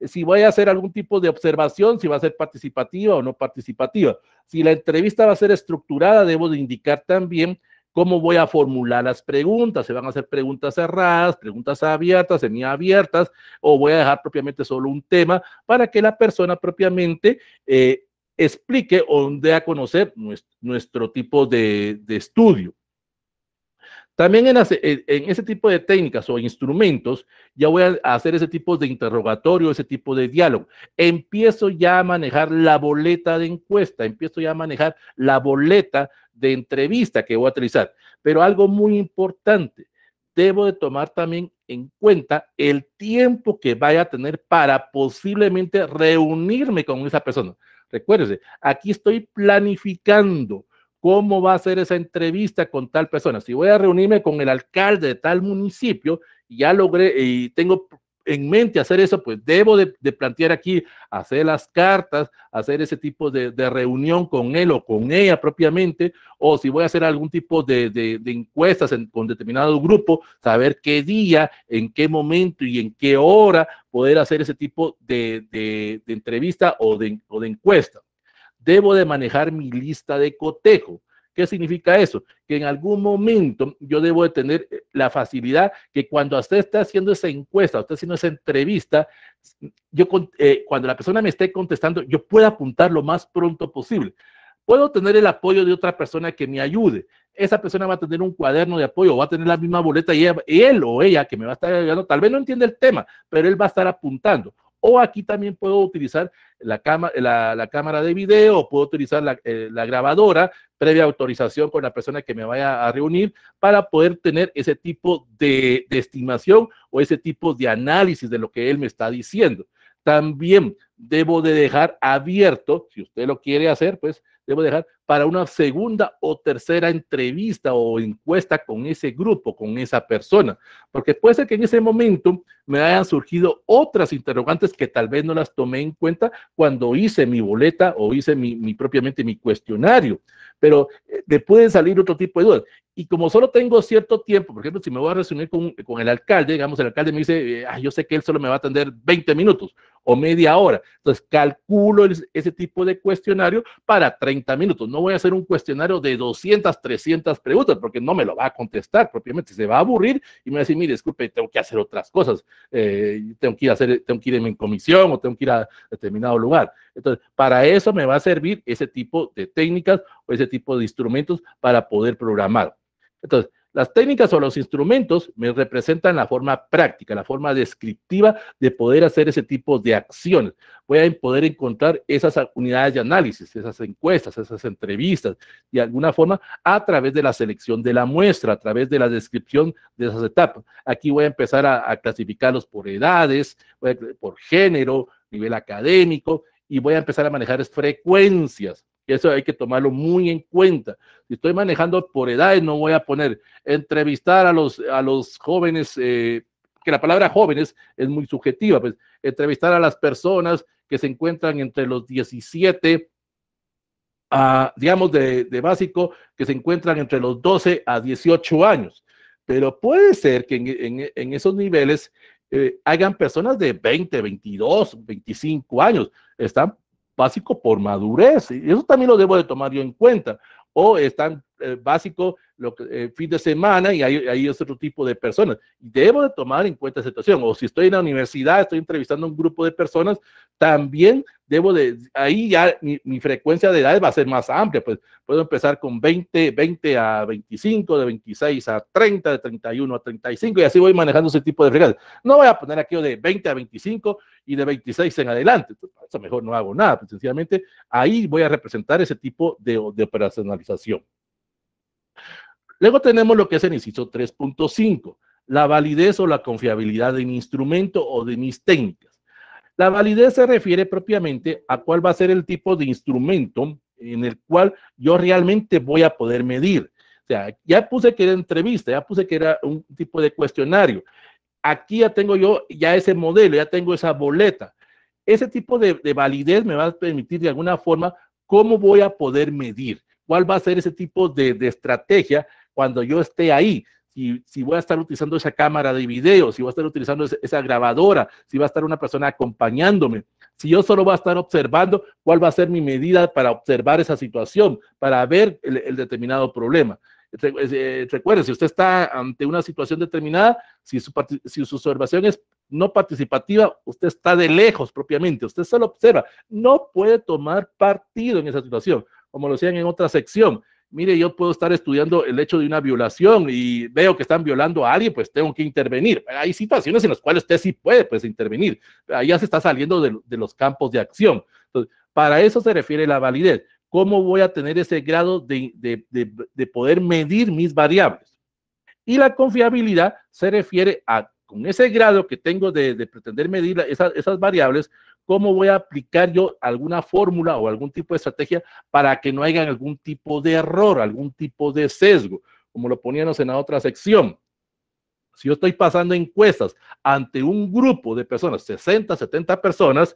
Si voy a hacer algún tipo de observación, si va a ser participativa o no participativa. Si la entrevista va a ser estructurada, debo de indicar también cómo voy a formular las preguntas. Se van a hacer preguntas cerradas, preguntas abiertas, semiabiertas, o voy a dejar propiamente solo un tema para que la persona propiamente explique o dé a conocer nuestro tipo de estudio. También en ese tipo de técnicas o instrumentos, ya voy a hacer ese tipo de interrogatorio, ese tipo de diálogo. Empiezo ya a manejar la boleta de encuesta, empiezo ya a manejar la boleta de entrevista que voy a utilizar. Pero algo muy importante, debo de tomar también en cuenta el tiempo que vaya a tener para posiblemente reunirme con esa persona. Recuérdese, aquí estoy planificando cómo va a ser esa entrevista con tal persona. Si voy a reunirme con el alcalde de tal municipio y ya logré y tengo en mente hacer eso, pues debo de plantear aquí, hacer las cartas, hacer ese tipo de reunión con él o con ella propiamente, o si voy a hacer algún tipo de encuestas con determinado grupo, saber qué día, en qué momento y en qué hora poder hacer ese tipo de entrevista o de encuesta. Debo de manejar mi lista de cotejo. ¿Qué significa eso? Que en algún momento yo debo de tener la facilidad que cuando usted esté haciendo esa encuesta, usted haciendo esa entrevista, cuando la persona me esté contestando, yo pueda apuntar lo más pronto posible. Puedo tener el apoyo de otra persona que me ayude. Esa persona va a tener un cuaderno de apoyo, va a tener la misma boleta y él o ella que me va a estar ayudando, tal vez no entiende el tema, pero él va a estar apuntando. O aquí también puedo utilizar la cámara de video, puedo utilizar la grabadora, previa autorización con la persona que me vaya a reunir para poder tener ese tipo de estimación o ese tipo de análisis de lo que él me está diciendo. También debo de dejar abierto, si usted lo quiere hacer, pues debo dejar para una segunda o tercera entrevista o encuesta con ese grupo, con esa persona, porque puede ser que en ese momento me hayan surgido otras interrogantes que tal vez no las tomé en cuenta cuando hice mi boleta o hice propiamente mi cuestionario, pero me pueden salir otro tipo de dudas. Y como solo tengo cierto tiempo, por ejemplo, si me voy a reunir con el alcalde, digamos, el alcalde me dice, yo sé que él solo me va a atender 20 minutos o media hora. Entonces, calculo ese tipo de cuestionario para 30 minutos. No voy a hacer un cuestionario de 200, 300 preguntas, porque no me lo va a contestar propiamente. Se va a aburrir y me va a decir, mire, disculpe, tengo que hacer otras cosas. Tengo que ir en comisión o tengo que ir a determinado lugar. Entonces, para eso me va a servir ese tipo de técnicas o ese tipo de instrumentos para poder programar. Entonces, las técnicas o los instrumentos me representan la forma práctica, la forma descriptiva de poder hacer ese tipo de acciones. Voy a poder encontrar esas unidades de análisis, esas encuestas, esas entrevistas, de alguna forma a través de la selección de la muestra, a través de la descripción de esas etapas. Aquí voy a empezar a clasificarlos por edades, por género, nivel académico, y voy a empezar a manejar frecuencias. Eso hay que tomarlo muy en cuenta. Si estoy manejando por edades, no voy a poner entrevistar a los jóvenes, que la palabra jóvenes es muy subjetiva, pues entrevistar a las personas que se encuentran entre los 17, digamos de básico, que se encuentran entre los 12 a 18 años. Pero puede ser que en esos niveles hayan personas de 20, 22, 25 años. Están básico por madurez, y eso también lo debo de tomar yo en cuenta. O están básico fin de semana y hay otro tipo de personas. Debo de tomar en cuenta esa situación. O si estoy en la universidad, estoy entrevistando a un grupo de personas, también ahí ya mi frecuencia de edades va a ser más amplia, pues puedo empezar con 20 a 25, de 26 a 30, de 31 a 35, y así voy manejando ese tipo de frecuencias. No voy a poner aquello de 20 a 25 y de 26 en adelante. Entonces, eso mejor no hago nada, pues sencillamente ahí voy a representar ese tipo de operacionalización. Luego tenemos lo que es el inciso 3.5, la validez o la confiabilidad de mi instrumento o de mis técnicas. La validez se refiere propiamente a cuál va a ser el tipo de instrumento en el cual yo realmente voy a poder medir. O sea, ya puse que era entrevista, ya puse que era un tipo de cuestionario. Aquí ya tengo yo ya ese modelo, ya tengo esa boleta. Ese tipo de validez me va a permitir de alguna forma cómo voy a poder medir, cuál va a ser ese tipo de estrategia cuando yo esté ahí. Si voy a estar utilizando esa cámara de video, si voy a estar utilizando esa grabadora, si va a estar una persona acompañándome, si yo solo voy a estar observando, cuál va a ser mi medida para observar esa situación, para ver el determinado problema. Recuerde, si usted está ante una situación determinada, si su observación es no participativa, usted está de lejos propiamente, usted solo observa, no puede tomar partido en esa situación, como lo decían en otra sección. Mire, yo puedo estar estudiando el hecho de una violación y veo que están violando a alguien, pues tengo que intervenir. Hay situaciones en las cuales usted sí puede pues, intervenir. Ahí ya se está saliendo de los campos de acción. Entonces, para eso se refiere la validez. ¿Cómo voy a tener ese grado de poder medir mis variables? Y la confiabilidad se refiere a, con ese grado que tengo de pretender medir esas variables, cómo voy a aplicar yo alguna fórmula o algún tipo de estrategia para que no haya algún tipo de error, algún tipo de sesgo, como lo poníamos en la otra sección. Si yo estoy pasando encuestas ante un grupo de personas, 60, 70 personas,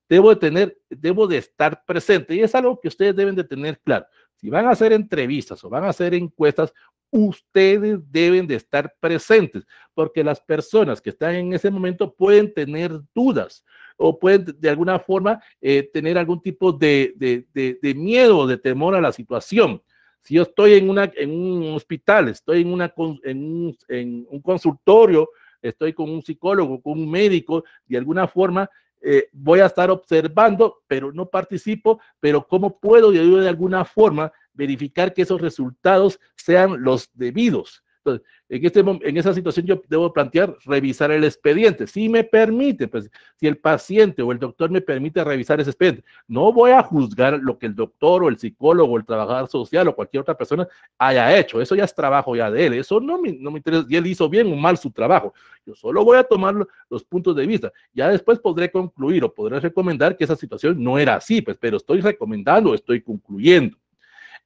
debo de estar presente, y es algo que ustedes deben de tener claro. Si van a hacer entrevistas o van a hacer encuestas, ustedes deben de estar presentes, porque las personas que están en ese momento pueden tener dudas o pueden de alguna forma tener algún tipo de miedo o de temor a la situación. Si yo estoy en un hospital, estoy en un consultorio, estoy con un psicólogo, con un médico, de alguna forma voy a estar observando, pero no participo, pero ¿cómo puedo yo de alguna forma verificar que esos resultados sean los debidos? Entonces, en esa situación yo debo plantear revisar el expediente, si me permite, pues si el paciente o el doctor me permite revisar ese expediente. No voy a juzgar lo que el doctor o el psicólogo o el trabajador social o cualquier otra persona haya hecho, eso ya es trabajo ya de él, eso no me interesa si él hizo bien o mal su trabajo. Yo solo voy a tomar los puntos de vista. Ya después podré concluir o podré recomendar que esa situación no era así, pues, pero estoy recomendando, estoy concluyendo.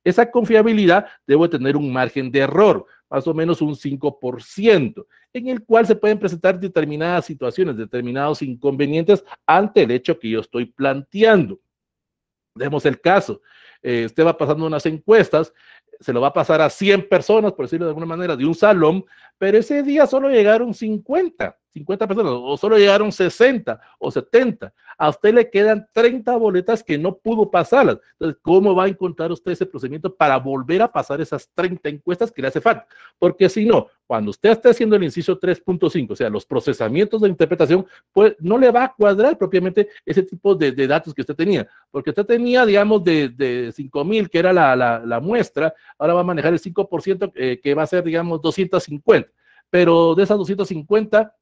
Esa confiabilidad debe tener un margen de error, más o menos un 5%, en el cual se pueden presentar determinadas situaciones, determinados inconvenientes ante el hecho que yo estoy planteando. Demos el caso, usted va pasando unas encuestas, se lo va a pasar a 100 personas, por decirlo de alguna manera, de un salón, pero ese día solo llegaron 50 personas, o solo llegaron 60 o 70. A usted le quedan 30 boletas que no pudo pasarlas. Entonces, ¿cómo va a encontrar usted ese procedimiento para volver a pasar esas 30 encuestas que le hace falta? Porque si no, cuando usted esté haciendo el inciso 3.5, o sea, los procesamientos de interpretación, pues no le va a cuadrar propiamente ese tipo de datos que usted tenía, porque usted tenía, digamos, de 5,000, que era la muestra, ahora va a manejar el 5%, que va a ser, digamos, 250, pero de esas 250,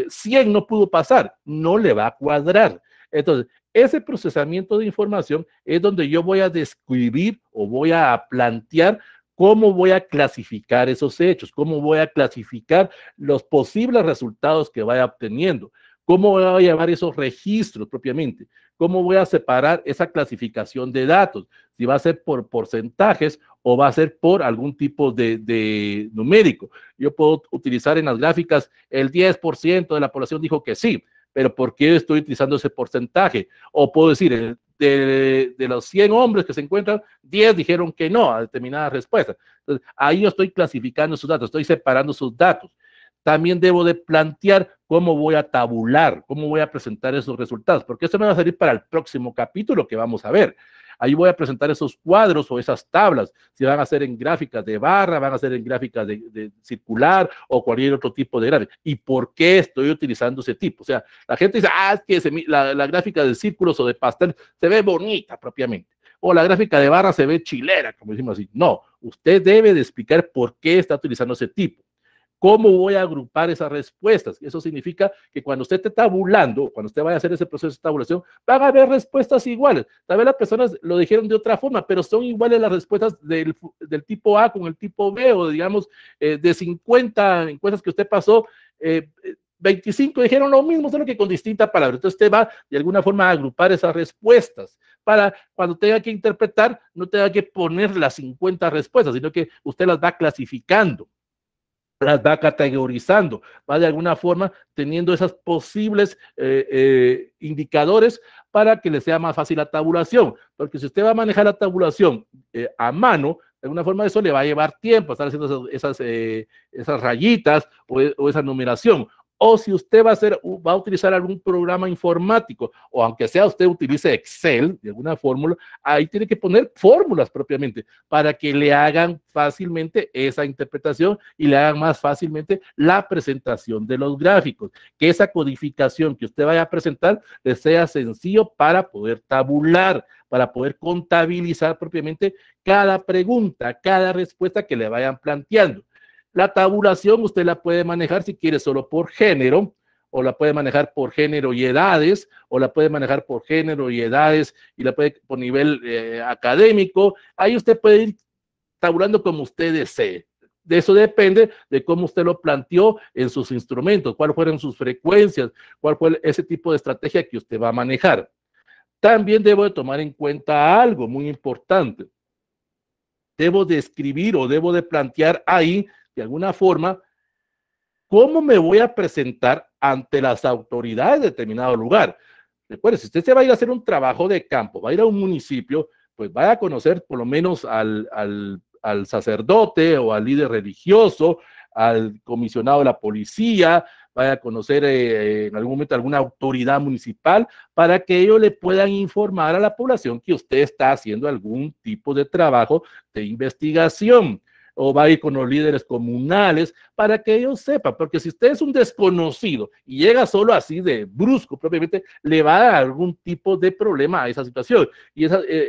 100 no pudo pasar, no le va a cuadrar. Entonces, ese procesamiento de información es donde yo voy a describir o voy a plantear cómo voy a clasificar esos hechos, cómo voy a clasificar los posibles resultados que vaya obteniendo, cómo voy a llevar esos registros propiamente, cómo voy a separar esa clasificación de datos, si va a ser por porcentajes o va a ser por algún tipo de numérico. Yo puedo utilizar en las gráficas el 10% de la población dijo que sí, pero ¿por qué estoy utilizando ese porcentaje? O puedo decir, de los 100 hombres que se encuentran, 10 dijeron que no a determinada respuesta. Entonces, ahí yo estoy clasificando sus datos, estoy separando sus datos. También debo de plantear cómo voy a tabular, cómo voy a presentar esos resultados, porque esto me va a servir para el próximo capítulo que vamos a ver. Ahí voy a presentar esos cuadros o esas tablas, si van a ser en gráficas de barra, van a ser en gráficas de circular o cualquier otro tipo de gráfica. ¿Y por qué estoy utilizando ese tipo? O sea, la gente dice, es que la gráfica de círculos o de pastel se ve bonita propiamente, o la gráfica de barra se ve chilera, como decimos así. No, usted debe de explicar por qué está utilizando ese tipo. ¿Cómo voy a agrupar esas respuestas? Eso significa que cuando usted esté tabulando, cuando usted vaya a hacer ese proceso de tabulación, van a haber respuestas iguales. Tal vez las personas lo dijeron de otra forma, pero son iguales las respuestas del tipo A con el tipo B, o digamos, de 50 encuestas que usted pasó, 25 dijeron lo mismo, solo que con distinta palabra. Entonces usted va de alguna forma a agrupar esas respuestas para cuando tenga que interpretar, no tenga que poner las 50 respuestas, sino que usted las va clasificando, las va categorizando, va de alguna forma teniendo esas posibles indicadores para que le sea más fácil la tabulación, porque si usted va a manejar la tabulación a mano, de alguna forma eso le va a llevar tiempo, estar haciendo esas rayitas o esa numeración. O si usted va a utilizar algún programa informático, o aunque sea usted utilice Excel de alguna fórmula, ahí tiene que poner fórmulas propiamente para que le hagan fácilmente esa interpretación y le hagan más fácilmente la presentación de los gráficos. Que esa codificación que usted vaya a presentar le sea sencillo para poder tabular, para poder contabilizar propiamente cada pregunta, cada respuesta que le vayan planteando. La tabulación usted la puede manejar si quiere solo por género, o la puede manejar por género y edades, o la puede manejar por género y edades, y la puede por nivel académico. Ahí usted puede ir tabulando como usted desee. De eso depende de cómo usted lo planteó en sus instrumentos, cuáles fueron sus frecuencias, cuál fue ese tipo de estrategia que usted va a manejar. También debo de tomar en cuenta algo muy importante. Debo de escribir o debo de plantear ahí de alguna forma, ¿cómo me voy a presentar ante las autoridades de determinado lugar? Recuerde, si usted se va a ir a hacer un trabajo de campo, va a ir a un municipio, pues vaya a conocer por lo menos al sacerdote o al líder religioso, al comisionado de la policía, vaya a conocer en algún momento alguna autoridad municipal para que ellos le puedan informar a la población que usted está haciendo algún tipo de trabajo de investigación. O va a ir con los líderes comunales para que ellos sepan, porque si usted es un desconocido y llega solo así de brusco propiamente, le va a dar algún tipo de problema a esa situación, y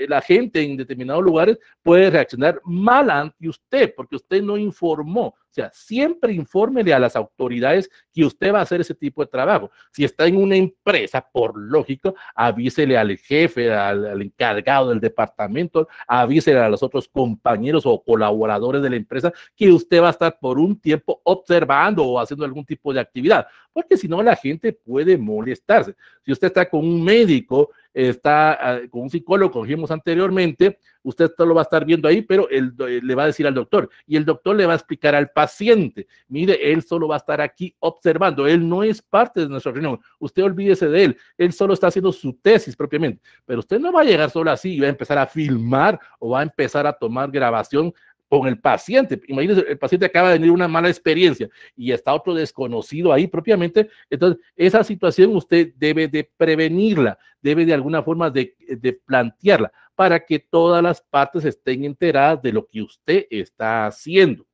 la gente en determinados lugares puede reaccionar mal ante usted, porque usted no informó. O sea, siempre infórmele a las autoridades que usted va a hacer ese tipo de trabajo. Si está en una empresa, por lógico, avísele al jefe, al encargado del departamento, avísele a los otros compañeros o colaboradores de la empresa que usted va a estar por un tiempo observando o haciendo algún tipo de actividad, porque si no la gente puede molestarse. Si usted está con un médico, está con un psicólogo, como dijimos anteriormente, usted solo va a estar viendo ahí, pero él le va a decir al doctor, y el doctor le va a explicar al paciente, mire, él solo va a estar aquí observando, él no es parte de nuestra reunión, usted olvídese de él solo está haciendo su tesis propiamente, pero usted no va a llegar solo así y va a empezar a filmar o va a empezar a tomar grabación con el paciente. Imagínense, el paciente acaba de tener una mala experiencia y está otro desconocido ahí propiamente. Entonces, esa situación usted debe de prevenirla, debe de alguna forma de plantearla para que todas las partes estén enteradas de lo que usted está haciendo.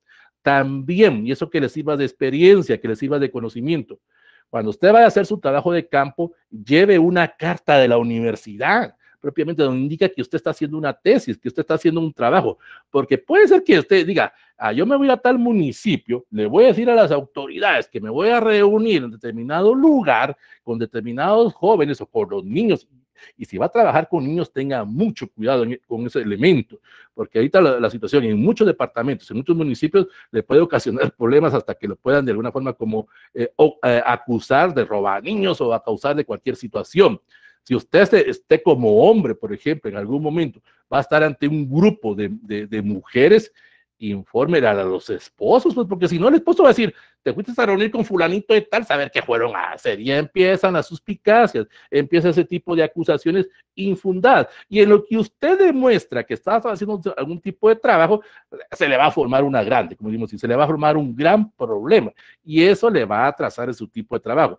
También, y eso que les sirva de experiencia, que les sirva de conocimiento, cuando usted vaya a hacer su trabajo de campo, lleve una carta de la universidad, propiamente donde indica que usted está haciendo una tesis, que usted está haciendo un trabajo, porque puede ser que usted diga, yo me voy a tal municipio, le voy a decir a las autoridades que me voy a reunir en determinado lugar con determinados jóvenes o con los niños, y si va a trabajar con niños, tenga mucho cuidado con ese elemento, porque ahorita la situación en muchos departamentos, en muchos municipios, le puede ocasionar problemas hasta que lo puedan de alguna forma como acusar de robar niños o acusar de cualquier situación. Si usted esté como hombre, por ejemplo, en algún momento va a estar ante un grupo de mujeres infórmele a los esposos, pues, porque si no el esposo va a decir, te fuiste a reunir con fulanito de tal, saber qué fueron a hacer, y empiezan las suspicacias, empieza ese tipo de acusaciones infundadas, y en lo que usted demuestra que está haciendo algún tipo de trabajo, se le va a formar una grande, como decimos, y se le va a formar un gran problema, y eso le va a atrasar en su tipo de trabajo.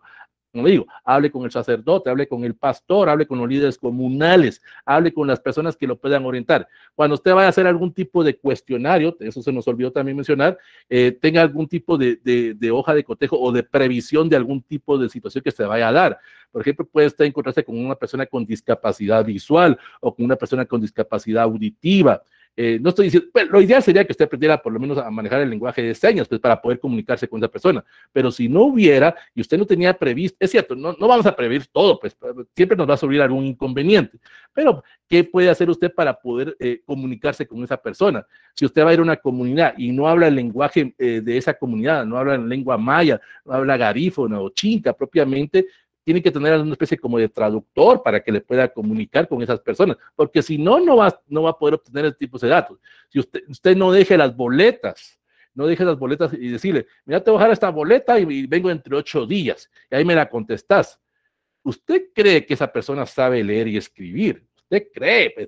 Como digo, hable con el sacerdote, hable con el pastor, hable con los líderes comunales, hable con las personas que lo puedan orientar. Cuando usted vaya a hacer algún tipo de cuestionario, eso se nos olvidó también mencionar, tenga algún tipo de hoja de cotejo o de previsión de algún tipo de situación que se vaya a dar. Por ejemplo, puede usted encontrarse con una persona con discapacidad visual o con una persona con discapacidad auditiva. No estoy diciendo, bueno, lo ideal sería que usted aprendiera por lo menos a manejar el lenguaje de señas, pues para poder comunicarse con esa persona, pero si no hubiera y usted no tenía previsto, es cierto, no vamos a prever todo, pues siempre nos va a surgir algún inconveniente, pero ¿qué puede hacer usted para poder comunicarse con esa persona? Si usted va a ir a una comunidad y no habla el lenguaje de esa comunidad, no habla en lengua maya, no habla garífuna o chinca propiamente, tiene que tener una especie como de traductor para que le pueda comunicar con esas personas, porque si no, no va a poder obtener ese tipo de datos. Si usted no deje las boletas, no deje las boletas y decirle, mira, te voy a dejar esta boleta y vengo entre 8 días, y ahí me la contestás. ¿Usted cree que esa persona sabe leer y escribir? ¿Usted cree? Pues,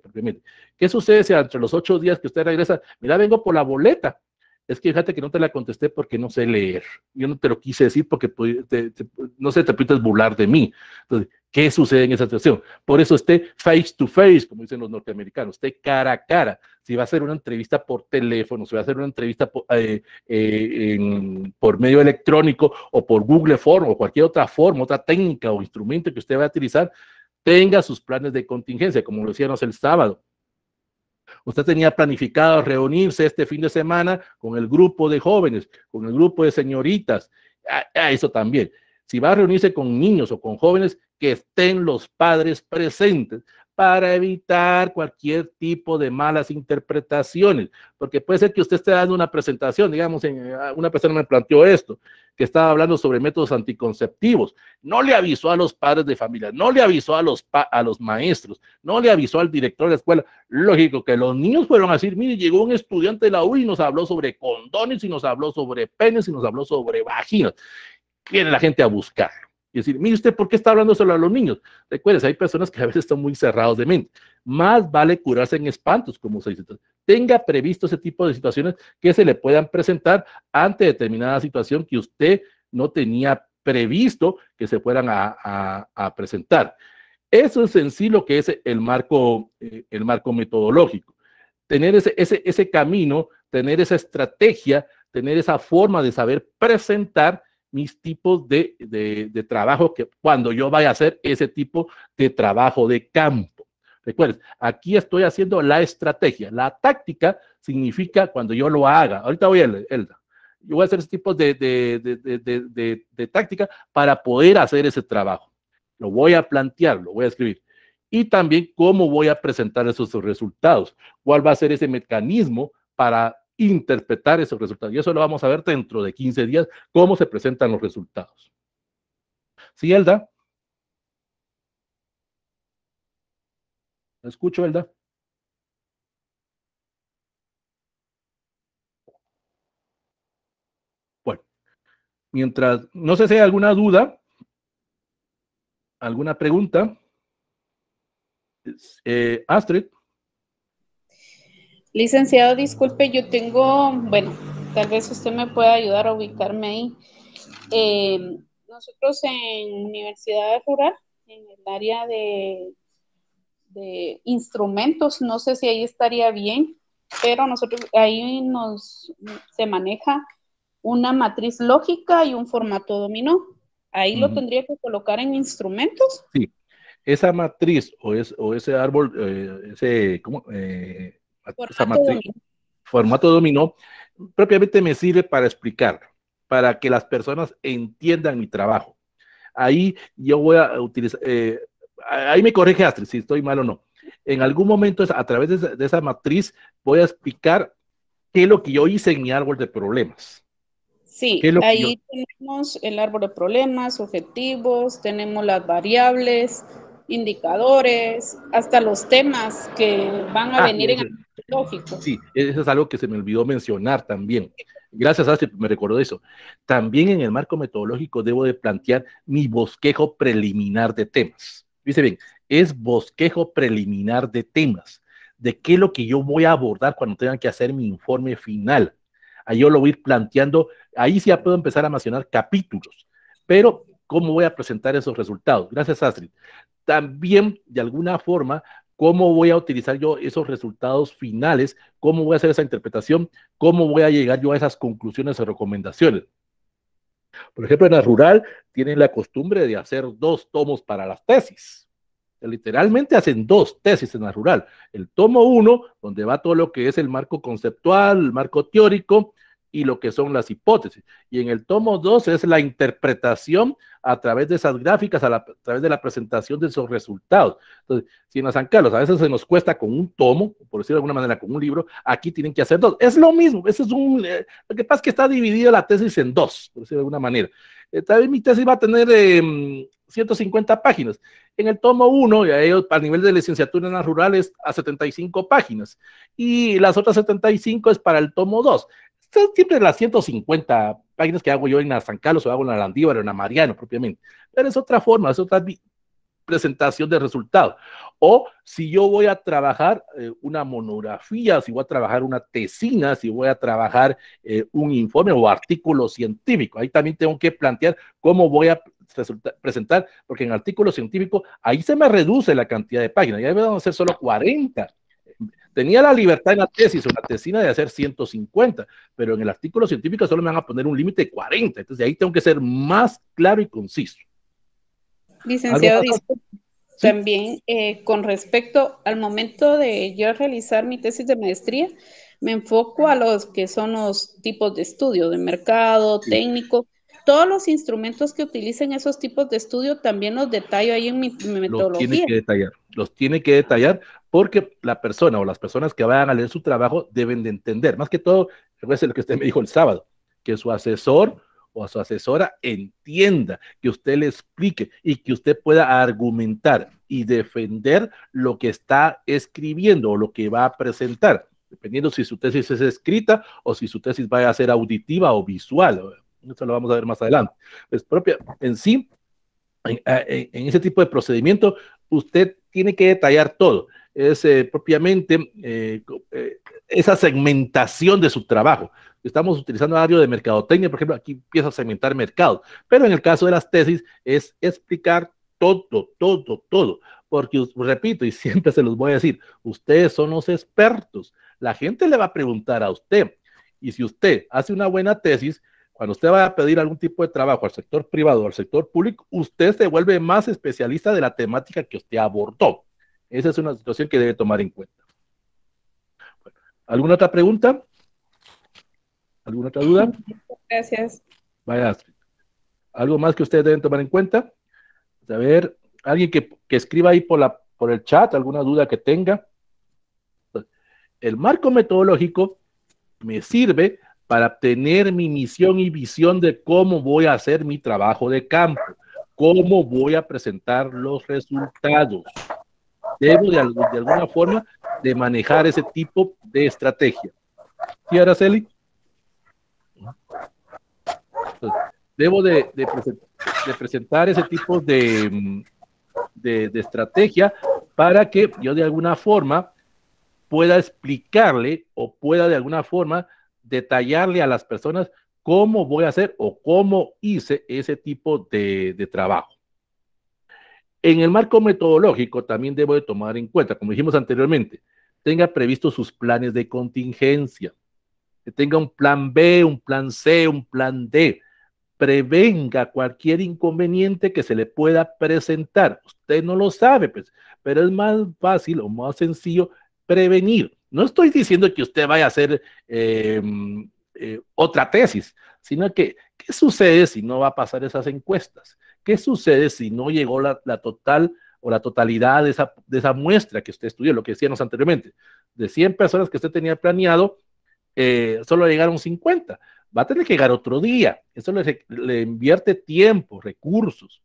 ¿qué sucede si entre los 8 días que usted regresa, mira, vengo por la boleta? Es que fíjate que no te la contesté porque no sé leer. Yo no te lo quise decir porque no sé, te puedes burlar de mí. Entonces, ¿qué sucede en esa situación? Por eso esté face to face, como dicen los norteamericanos, esté cara a cara. Si va a hacer una entrevista por teléfono, si va a hacer una entrevista por medio electrónico o por Google Form o cualquier otra forma, otra técnica o instrumento que usted va a utilizar, tenga sus planes de contingencia, como lo decíamos el sábado. Usted tenía planificado reunirse este fin de semana con el grupo de jóvenes, con el grupo de señoritas. Eso también. Si va a reunirse con niños o con jóvenes, que estén los padres presentes para evitar cualquier tipo de malas interpretaciones, porque puede ser que usted esté dando una presentación, digamos, una persona me planteó esto, que estaba hablando sobre métodos anticonceptivos, no le avisó a los padres de familia, no le avisó a los maestros, no le avisó al director de la escuela. Lógico que los niños fueron a decir, mire, llegó un estudiante de la U y nos habló sobre condones y nos habló sobre penes y nos habló sobre vaginas. Viene la gente a buscar y decir, mire usted, ¿por qué está hablando solo a los niños? Recuerden, hay personas que a veces están muy cerrados de mente. Más vale curarse en espantos, como se dice. Tenga previsto ese tipo de situaciones que se le puedan presentar ante determinada situación que usted no tenía previsto que se fueran a presentar. Eso es en sí lo que es el marco metodológico. Tener ese camino, tener esa estrategia, tener esa forma de saber presentar mis tipos de trabajo que cuando yo vaya a hacer ese tipo de trabajo de campo. Recuerden, aquí estoy haciendo la estrategia. La táctica significa cuando yo lo haga. Ahorita voy a Elda. Yo voy a hacer ese tipo de táctica para poder hacer ese trabajo. Lo voy a plantear, lo voy a escribir. Y también cómo voy a presentar esos resultados. ¿Cuál va a ser ese mecanismo para interpretar esos resultados? Y eso lo vamos a ver dentro de 15 días, cómo se presentan los resultados. ¿Sí, Elda? ¿Me escucho, Elda? Bueno, mientras, no sé si hay alguna duda, alguna pregunta. Astrid. Licenciado, disculpe, yo tengo, bueno, tal vez usted me pueda ayudar a ubicarme ahí. Nosotros en Universidad Rural, en el área de instrumentos, no sé si ahí estaría bien, pero nosotros ahí se maneja una matriz lógica y un formato dominó. Ahí lo tendría que colocar en instrumentos. Sí, esa matriz o ese árbol, esa matriz, formato dominó, propiamente me sirve para explicar, para que las personas entiendan mi trabajo. Ahí yo voy a utilizar, ahí me corrige Astrid si estoy mal o no. En algún momento, a través de esa matriz, voy a explicar qué es lo que yo hice en mi árbol de problemas. Sí, ahí tenemos el árbol de problemas, objetivos, tenemos las variables, indicadores, hasta los temas que van a venir en Lógico. Sí, eso es algo que se me olvidó mencionar también. Gracias, Astrid, me recordó eso. También en el marco metodológico debo de plantear mi bosquejo preliminar de temas. Dice bien, es bosquejo preliminar de temas, de qué es lo que yo voy a abordar cuando tengan que hacer mi informe final. Ahí yo lo voy a ir planteando, ahí sí ya puedo empezar a mencionar capítulos, pero ¿cómo voy a presentar esos resultados? Gracias, Astrid. También, de alguna forma, cómo voy a utilizar yo esos resultados finales, cómo voy a hacer esa interpretación, cómo voy a llegar yo a esas conclusiones o recomendaciones. Por ejemplo, en la rural tienen la costumbre de hacer 2 tomos para las tesis. Literalmente hacen 2 tesis en la rural. El tomo 1, donde va todo lo que es el marco conceptual, el marco teórico y lo que son las hipótesis. Y en el tomo 2 es la interpretación a través de esas gráficas, a través de la presentación de esos resultados. Entonces, si en la San Carlos a veces se nos cuesta con un tomo, por decirlo de alguna manera, con un libro, aquí tienen que hacer 2. Es lo mismo, eso es lo que pasa es que está dividida la tesis en 2, por decirlo de alguna manera. También mi tesis va a tener 150 páginas. En el tomo 1, ya ellos, al nivel de licenciatura en las rurales, a 75 páginas. Y las otras 75 es para el tomo 2. Son siempre las 150 páginas que hago yo en la San Carlos o hago en la Landívar o en la Mariano propiamente. Pero es otra forma, es otra presentación de resultados. O si yo voy a trabajar una monografía, si voy a trabajar una tesina, si voy a trabajar un informe o artículo científico, ahí también tengo que plantear cómo voy a presentar, porque en artículo científico ahí se me reduce la cantidad de páginas, ya van a ser solo 40. Tenía la libertad en la tesis o en la tesina de hacer 150, pero en el artículo científico solo me van a poner un límite de 40, entonces ahí tengo que ser más claro y conciso. Licenciado, también con respecto al momento de yo realizar mi tesis de maestría, me enfoco a los que son los tipos de estudio, de mercado, técnico. Todos los instrumentos que utilicen esos tipos de estudio también los detallo ahí en mi metodología. Los tiene que detallar porque la persona o las personas que vayan a leer su trabajo deben de entender, más que todo, es lo que usted me dijo el sábado, que su asesor o a su asesora entienda, que usted le explique y que usted pueda argumentar y defender lo que está escribiendo o lo que va a presentar, dependiendo si su tesis es escrita o si su tesis va a ser auditiva o visual. Eso lo vamos a ver más adelante. Pues propia, en sí, en ese tipo de procedimiento, usted tiene que detallar todo. Es propiamente esa segmentación de su trabajo. Estamos utilizando área de mercadotecnia, por ejemplo, aquí empieza a segmentar mercado, pero en el caso de las tesis es explicar todo, porque repito, y siempre se los voy a decir, ustedes son los expertos, la gente le va a preguntar a usted, y si usted hace una buena tesis, cuando usted va a pedir algún tipo de trabajo al sector privado o al sector público, usted se vuelve más especialista de la temática que usted abordó. Esa es una situación que debe tomar en cuenta. Bueno, ¿alguna otra pregunta? ¿Alguna otra duda? Gracias. Vaya, ¿algo más que ustedes deben tomar en cuenta? A ver, alguien que escriba ahí por el chat, alguna duda que tenga. El marco metodológico me sirve para tener mi misión y visión de cómo voy a hacer mi trabajo de campo, cómo voy a presentar los resultados. Debo de alguna forma de manejar ese tipo de estrategia. ¿Sí, Araceli? Entonces, debo de presentar ese tipo de estrategia para que yo de alguna forma pueda explicarle o pueda de alguna forma detallarle a las personas cómo voy a hacer o cómo hice ese tipo de trabajo. En el marco metodológico también debo de tomar en cuenta, como dijimos anteriormente, tenga previsto sus planes de contingencia, que tenga un plan B, un plan C, un plan D, prevenga cualquier inconveniente que se le pueda presentar. Usted no lo sabe, pues, pero es más fácil o más sencillo prevenir. No estoy diciendo que usted vaya a hacer otra tesis, sino que, ¿qué sucede si no va a pasar esas encuestas? ¿Qué sucede si no llegó la total o la totalidad de esa muestra que usted estudió? Lo que decíamos anteriormente, de 100 personas que usted tenía planeado, solo llegaron 50. Va a tener que llegar otro día. Eso le invierte tiempo, recursos.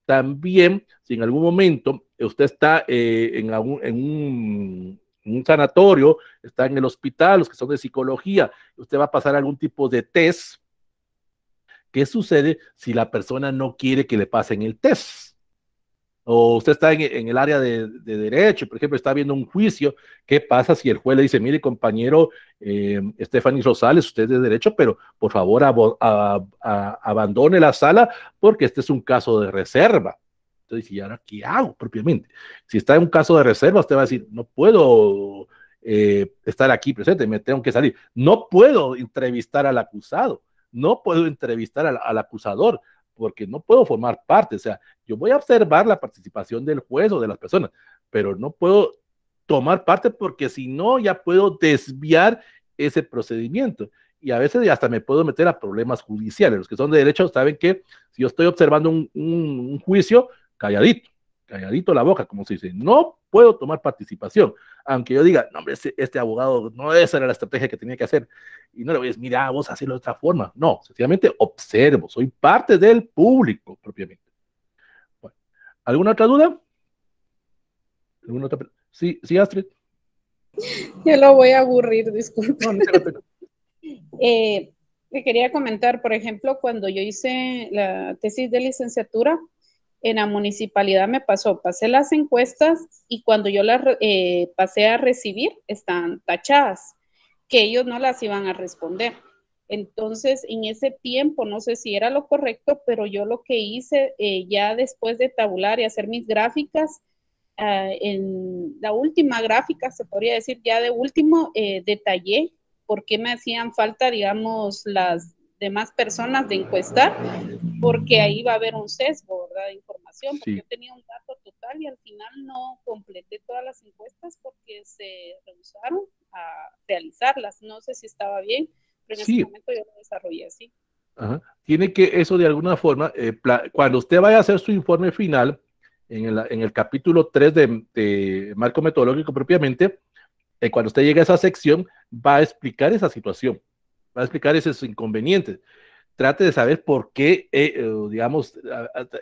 También, si en algún momento usted está en un sanatorio, está en el hospital, los que son de psicología, usted va a pasar algún tipo de test. ¿Qué sucede si la persona no quiere que le pasen el test? O usted está en el área de derecho, por ejemplo, está viendo un juicio. ¿Qué pasa si el juez le dice, mire, compañero Stephanie Rosales, usted es de derecho, pero por favor abandone la sala porque este es un caso de reserva? Entonces, ¿y ahora qué hago propiamente? Si está en un caso de reserva, usted va a decir, no puedo estar aquí presente, me tengo que salir. No puedo entrevistar al acusado, no puedo entrevistar al acusador, porque no puedo formar parte. O sea, yo voy a observar la participación del juez o de las personas, pero no puedo tomar parte porque si no, ya puedo desviar ese procedimiento. Y a veces hasta me puedo meter a problemas judiciales. Los que son de derecho saben que si yo estoy observando un juicio, calladito la boca, como se dice, no puedo tomar participación, aunque yo diga, no, hombre, este abogado, no, esa era la estrategia que tenía que hacer, y no le voy a decir, mira, vos hacerlo de otra forma, no, sencillamente observo, soy parte del público propiamente. Bueno, ¿alguna otra duda? ¿Alguna otra? Sí, sí, Astrid. Yo lo voy a aburrir, disculpe. No, Me quería comentar, por ejemplo, cuando yo hice la tesis de licenciatura, en la municipalidad me pasé las encuestas y cuando yo las pasé a recibir, están tachadas, que ellos no las iban a responder. Entonces, en ese tiempo, no sé si era lo correcto, pero yo lo que hice ya después de tabular y hacer mis gráficas, en la última gráfica, se podría decir ya de último, detallé por qué me hacían falta, digamos, las demás personas de encuestar, porque ahí va a haber un sesgo, ¿verdad?, de información, porque yo tenía un dato total y al final no completé todas las encuestas porque se rehusaron a realizarlas. No sé si estaba bien, pero en ese momento yo lo desarrollé así. Ajá. Tiene que eso de alguna forma, cuando usted vaya a hacer su informe final, en el capítulo 3 de marco metodológico propiamente, cuando usted llegue a esa sección, va a explicar esa situación, va a explicar esos inconvenientes. Trate de saber por qué, digamos,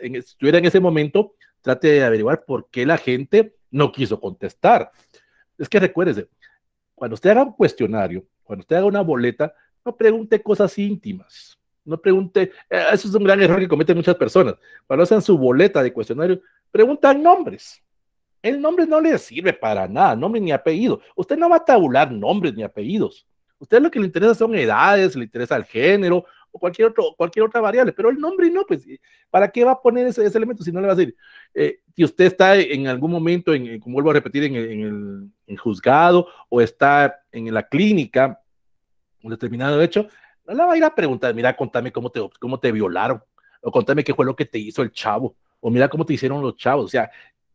si estuviera en ese momento, trate de averiguar por qué la gente no quiso contestar. Es que recuérdese, cuando usted haga un cuestionario, cuando usted haga una boleta, no pregunte cosas íntimas. No pregunte, eso es un gran error que cometen muchas personas. Cuando hacen su boleta de cuestionario, preguntan nombres. El nombre no le sirve para nada, nombre ni apellido. Usted no va a tabular nombres ni apellidos. Usted lo que le interesa son edades, le interesa el género o cualquier otra variable, pero el nombre no, pues, ¿para qué va a poner ese elemento si no le va a decir? Si usted está en algún momento, como vuelvo a repetir, en el juzgado o está en la clínica, un determinado hecho, no le va a ir a preguntar, mira, contame cómo te violaron, o contame qué fue lo que te hizo el chavo, o mira cómo te hicieron los chavos. O sea,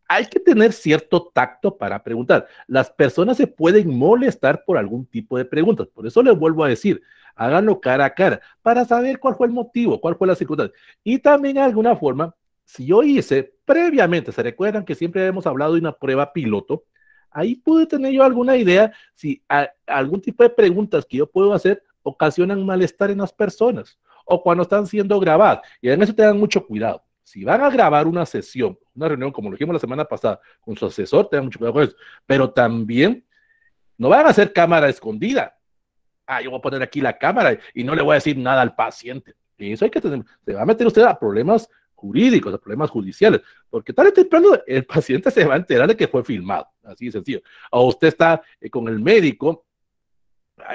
hay que tener cierto tacto para preguntar. Las personas se pueden molestar por algún tipo de preguntas. Por eso les vuelvo a decir, háganlo cara a cara para saber cuál fue el motivo, cuál fue la circunstancia. Y también de alguna forma, si yo hice previamente, se recuerdan que siempre hemos hablado de una prueba piloto, ahí pude tener yo alguna idea si algún tipo de preguntas que yo puedo hacer ocasionan malestar en las personas o cuando están siendo grabadas. Y en eso tengan mucho cuidado. Si van a grabar una sesión, una reunión, como lo dijimos la semana pasada, con su asesor, tengan mucho cuidado con eso. Pero también no van a hacer cámara escondida. Yo voy a poner aquí la cámara y no le voy a decir nada al paciente. Y eso hay que tener. Se va a meter usted a problemas jurídicos, a problemas judiciales, porque tarde o temprano el paciente se va a enterar de que fue filmado, así de sencillo. O usted está con el médico,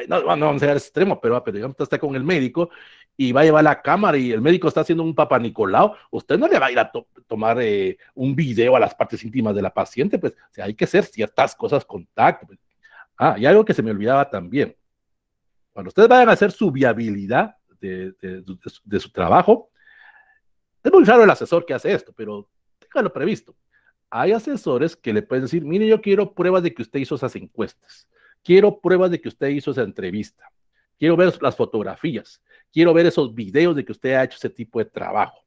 no vamos a llegar a ese extremo, pero digamos que está con el médico y va a llevar la cámara y el médico está haciendo un Papa Nicolau, usted no le va a ir a tomar un video a las partes íntimas de la paciente, pues, o sea, hay que hacer ciertas cosas con tacto. Pues. Y algo que se me olvidaba también, cuando ustedes vayan a hacer su viabilidad de su trabajo, es muy raro el asesor que hace esto, pero téngalo previsto. Hay asesores que le pueden decir, mire, yo quiero pruebas de que usted hizo esas encuestas, quiero pruebas de que usted hizo esa entrevista, quiero ver las fotografías, quiero ver esos videos de que usted ha hecho ese tipo de trabajo.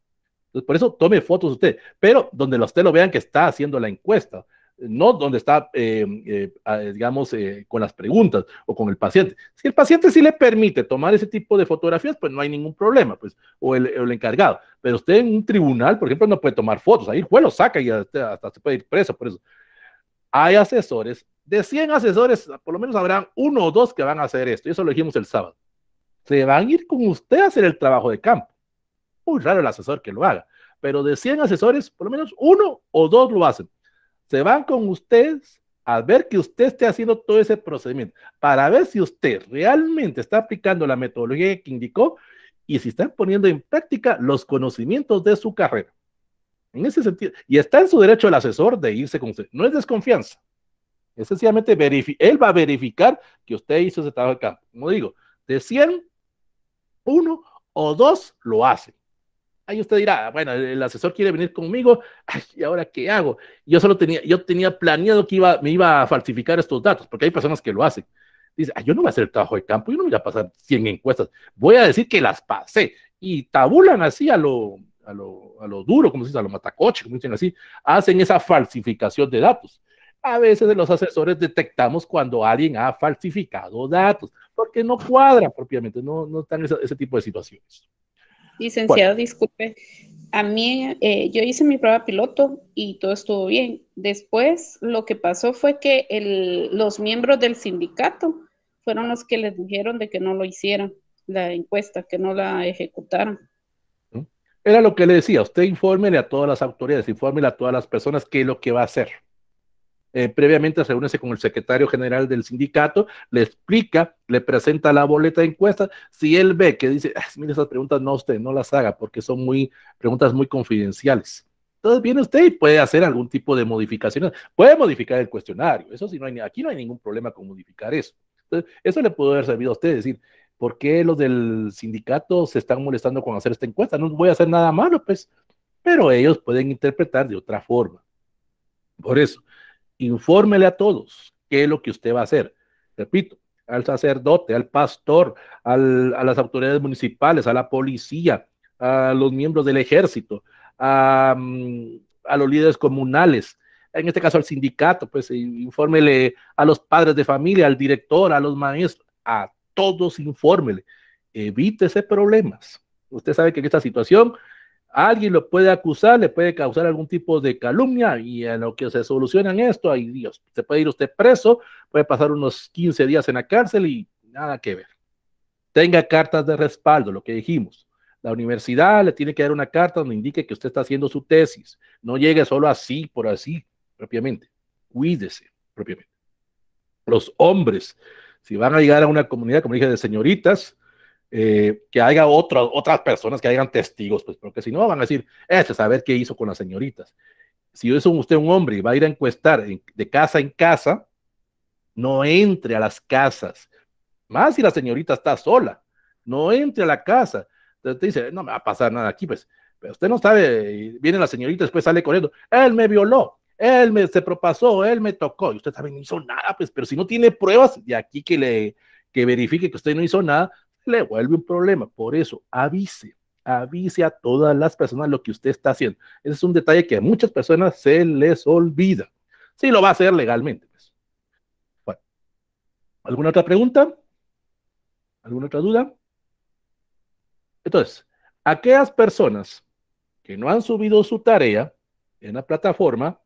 Entonces, por eso tome fotos usted, pero donde usted lo vean que está haciendo la encuesta, no donde está, digamos, con las preguntas o con el paciente. Si el paciente sí le permite tomar ese tipo de fotografías, pues no hay ningún problema, pues, o el encargado. Pero usted en un tribunal, por ejemplo, no puede tomar fotos. Ahí el juez lo saca y hasta se puede ir preso por eso. Hay asesores de 100 asesores, por lo menos habrán 1 o 2 que van a hacer esto, y eso lo dijimos el sábado. Se van a ir con usted a hacer el trabajo de campo. Muy raro el asesor que lo haga, pero de 100 asesores, por lo menos 1 o 2 lo hacen. Se van con ustedes a ver que usted esté haciendo todo ese procedimiento, para ver si usted realmente está aplicando la metodología que indicó y si están poniendo en práctica los conocimientos de su carrera. En ese sentido, y está en su derecho el asesor de irse con usted. No es desconfianza. Es sencillamente él va a verificar que usted hizo ese trabajo de campo. Como digo, de 100, 1 o 2 lo hacen. Ahí usted dirá, bueno, el asesor quiere venir conmigo, ay, ¿y ahora qué hago? Yo tenía planeado que me iba a falsificar estos datos, porque hay personas que lo hacen. Dice, yo no voy a hacer el trabajo de campo, yo no voy a pasar 100 encuestas, voy a decir que las pasé, y tabulan así a lo duro, como se dice, a lo matacoche, como dicen así, hacen esa falsificación de datos. A veces los asesores detectamos cuando alguien ha falsificado datos, porque no cuadra propiamente, no están ese tipo de situaciones. Licenciado, bueno, disculpe, a mí, yo hice mi prueba piloto y todo estuvo bien. Después, lo que pasó fue que los miembros del sindicato fueron los que les dijeron de que no lo hicieran, la encuesta, que no la ejecutaran. Era lo que le decía, usted infórmele a todas las autoridades, infórmele a todas las personas qué es lo que va a hacer. Previamente se reúne con el secretario general del sindicato, le explica, le presenta la boleta de encuesta. Si él ve que dice, mire, esas preguntas no, usted no las haga porque son preguntas muy confidenciales. Entonces viene usted y puede hacer algún tipo de modificaciones, puede modificar el cuestionario, eso sí, aquí no hay ningún problema con modificar eso. Entonces, eso le puede haber servido a usted, decir, ¿por qué los del sindicato se están molestando con hacer esta encuesta? No voy a hacer nada malo, pues, pero ellos pueden interpretar de otra forma. Por eso, infórmele a todos qué es lo que usted va a hacer. Repito, al sacerdote, al pastor, a las autoridades municipales, a la policía, a los miembros del ejército, a los líderes comunales, en este caso al sindicato, pues infórmele a los padres de familia, al director, a los maestros, a todos infórmele. Evítese problemas. Usted sabe que en esta situación alguien lo puede acusar, le puede causar algún tipo de calumnia y en lo que se solucionan esto, ay Dios, se puede ir usted preso, puede pasar unos 15 días en la cárcel y nada que ver. Tenga cartas de respaldo, lo que dijimos. La universidad le tiene que dar una carta donde indique que usted está haciendo su tesis. No llegue solo así, por así, propiamente. Cuídese, propiamente. Los hombres, si van a llegar a una comunidad, como dije, de señoritas, que haya otras personas que hayan testigos, pues, porque si no van a decir, saber qué hizo con las señoritas. Si es usted un hombre y va a ir a encuestar de casa en casa, no entre a las casas, más si la señorita está sola, no entre a la casa. Entonces te dice, no me va a pasar nada aquí, pues, pero usted no sabe, viene la señorita, después sale corriendo, él me violó, se propasó, él me tocó, y usted también no hizo nada, pues, pero si no tiene pruebas, de aquí que verifique que usted no hizo nada, le vuelve un problema. Por eso, avise a todas las personas lo que usted está haciendo. Ese es un detalle que a muchas personas se les olvida. Sí, lo va a hacer legalmente. Pues. Bueno, ¿alguna otra pregunta? ¿Alguna otra duda? Entonces, aquellas personas que no han subido su tarea en la plataforma,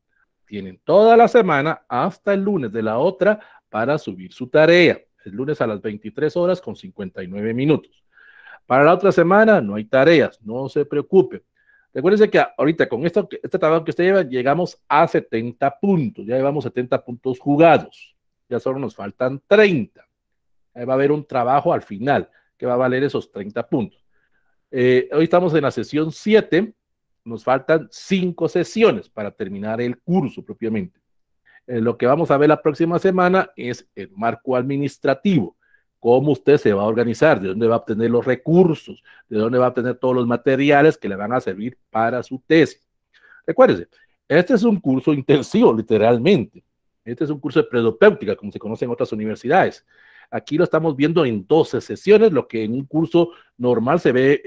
tienen toda la semana hasta el lunes de la otra para subir su tarea. El lunes a las 23 horas con 59 minutos. Para la otra semana no hay tareas, no se preocupe. Recuérdense que ahorita con este trabajo que usted lleva, llegamos a 70 puntos. Ya llevamos 70 puntos jugados. Ya solo nos faltan 30. Ahí va a haber un trabajo al final que va a valer esos 30 puntos. Hoy estamos en la sesión 7. Nos faltan 5 sesiones para terminar el curso propiamente. Lo que vamos a ver la próxima semana es el marco administrativo, cómo usted se va a organizar, de dónde va a obtener los recursos, de dónde va a obtener todos los materiales que le van a servir para su tesis. Recuérdese, este es un curso intensivo, literalmente. Este es un curso de predopéutica, como se conoce en otras universidades. Aquí lo estamos viendo en 12 sesiones, lo que en un curso normal se ve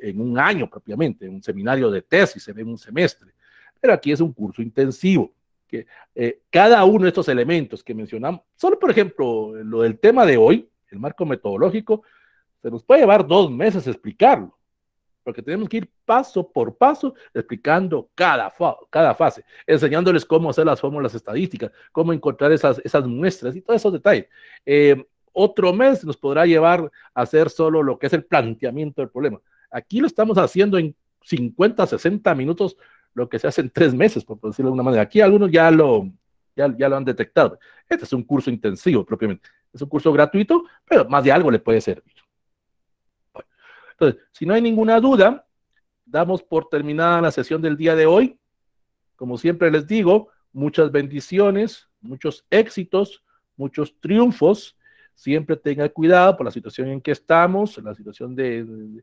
en un año propiamente, en un seminario de tesis se ve en un semestre. Pero aquí es un curso intensivo. Que cada uno de estos elementos que mencionamos, solo por ejemplo, lo del tema de hoy, el marco metodológico, se nos puede llevar 2 meses explicarlo. porque tenemos que ir paso por paso explicando cada fase, enseñándoles cómo hacer las fórmulas estadísticas, cómo encontrar esas muestras y todos esos detalles. Otro mes nos podrá llevar a hacer solo lo que es el planteamiento del problema. Aquí lo estamos haciendo en 50, 60 minutos, lo que se hace en 3 meses, por decirlo de alguna manera. Aquí algunos ya lo han detectado. Este es un curso intensivo propiamente. Es un curso gratuito, pero más de algo le puede servir. Bueno, entonces, si no hay ninguna duda, damos por terminada la sesión del día de hoy. Como siempre les digo, muchas bendiciones, muchos éxitos, muchos triunfos. Siempre tenga cuidado por la situación en que estamos, la situación de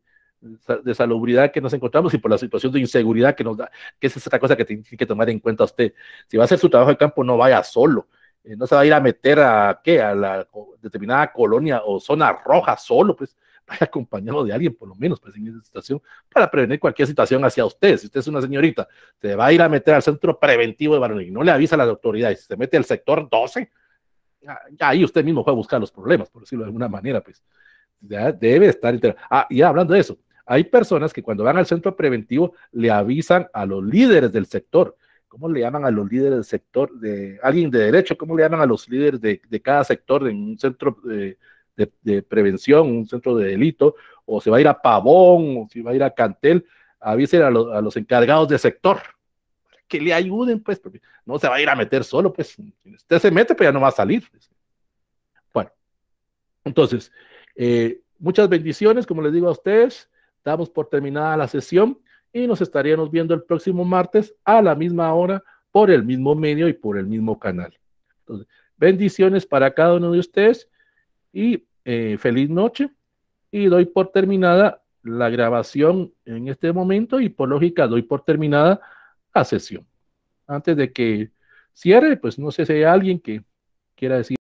salubridad que nos encontramos y por la situación de inseguridad que nos da, que es otra cosa que tiene que tomar en cuenta usted. Si va a hacer su trabajo de campo, no vaya solo. No se va a ir a meter a la determinada colonia o zona roja solo, pues vaya acompañado de alguien, por lo menos, pues, en esa situación, para prevenir cualquier situación hacia usted. Si usted es una señorita, se va a ir a meter al centro preventivo de Baronil y no le avisa a las autoridades, si se mete al sector 12, ya ahí usted mismo fue a buscar los problemas, por decirlo de alguna manera, pues ya debe estar enterado. Y hablando de eso, hay personas que cuando van al centro preventivo le avisan a los líderes del sector. ¿Cómo le llaman a los líderes del sector? De alguien de derecho, ¿cómo le llaman a los líderes de cada sector en un centro de prevención, un centro de delito? O se va a ir a Pavón, o si va a ir a Cantel, avisen a los encargados de sector, que le ayuden, pues, porque no se va a ir a meter solo, pues, si usted se mete, pues ya no va a salir. Bueno, entonces, muchas bendiciones, como les digo a ustedes, damos por terminada la sesión y nos estaríamos viendo el próximo martes a la misma hora, por el mismo medio y por el mismo canal. Entonces, bendiciones para cada uno de ustedes y feliz noche, y doy por terminada la grabación en este momento y por lógica doy por terminada la sesión. Antes de que cierre, pues no sé si hay alguien que quiera decir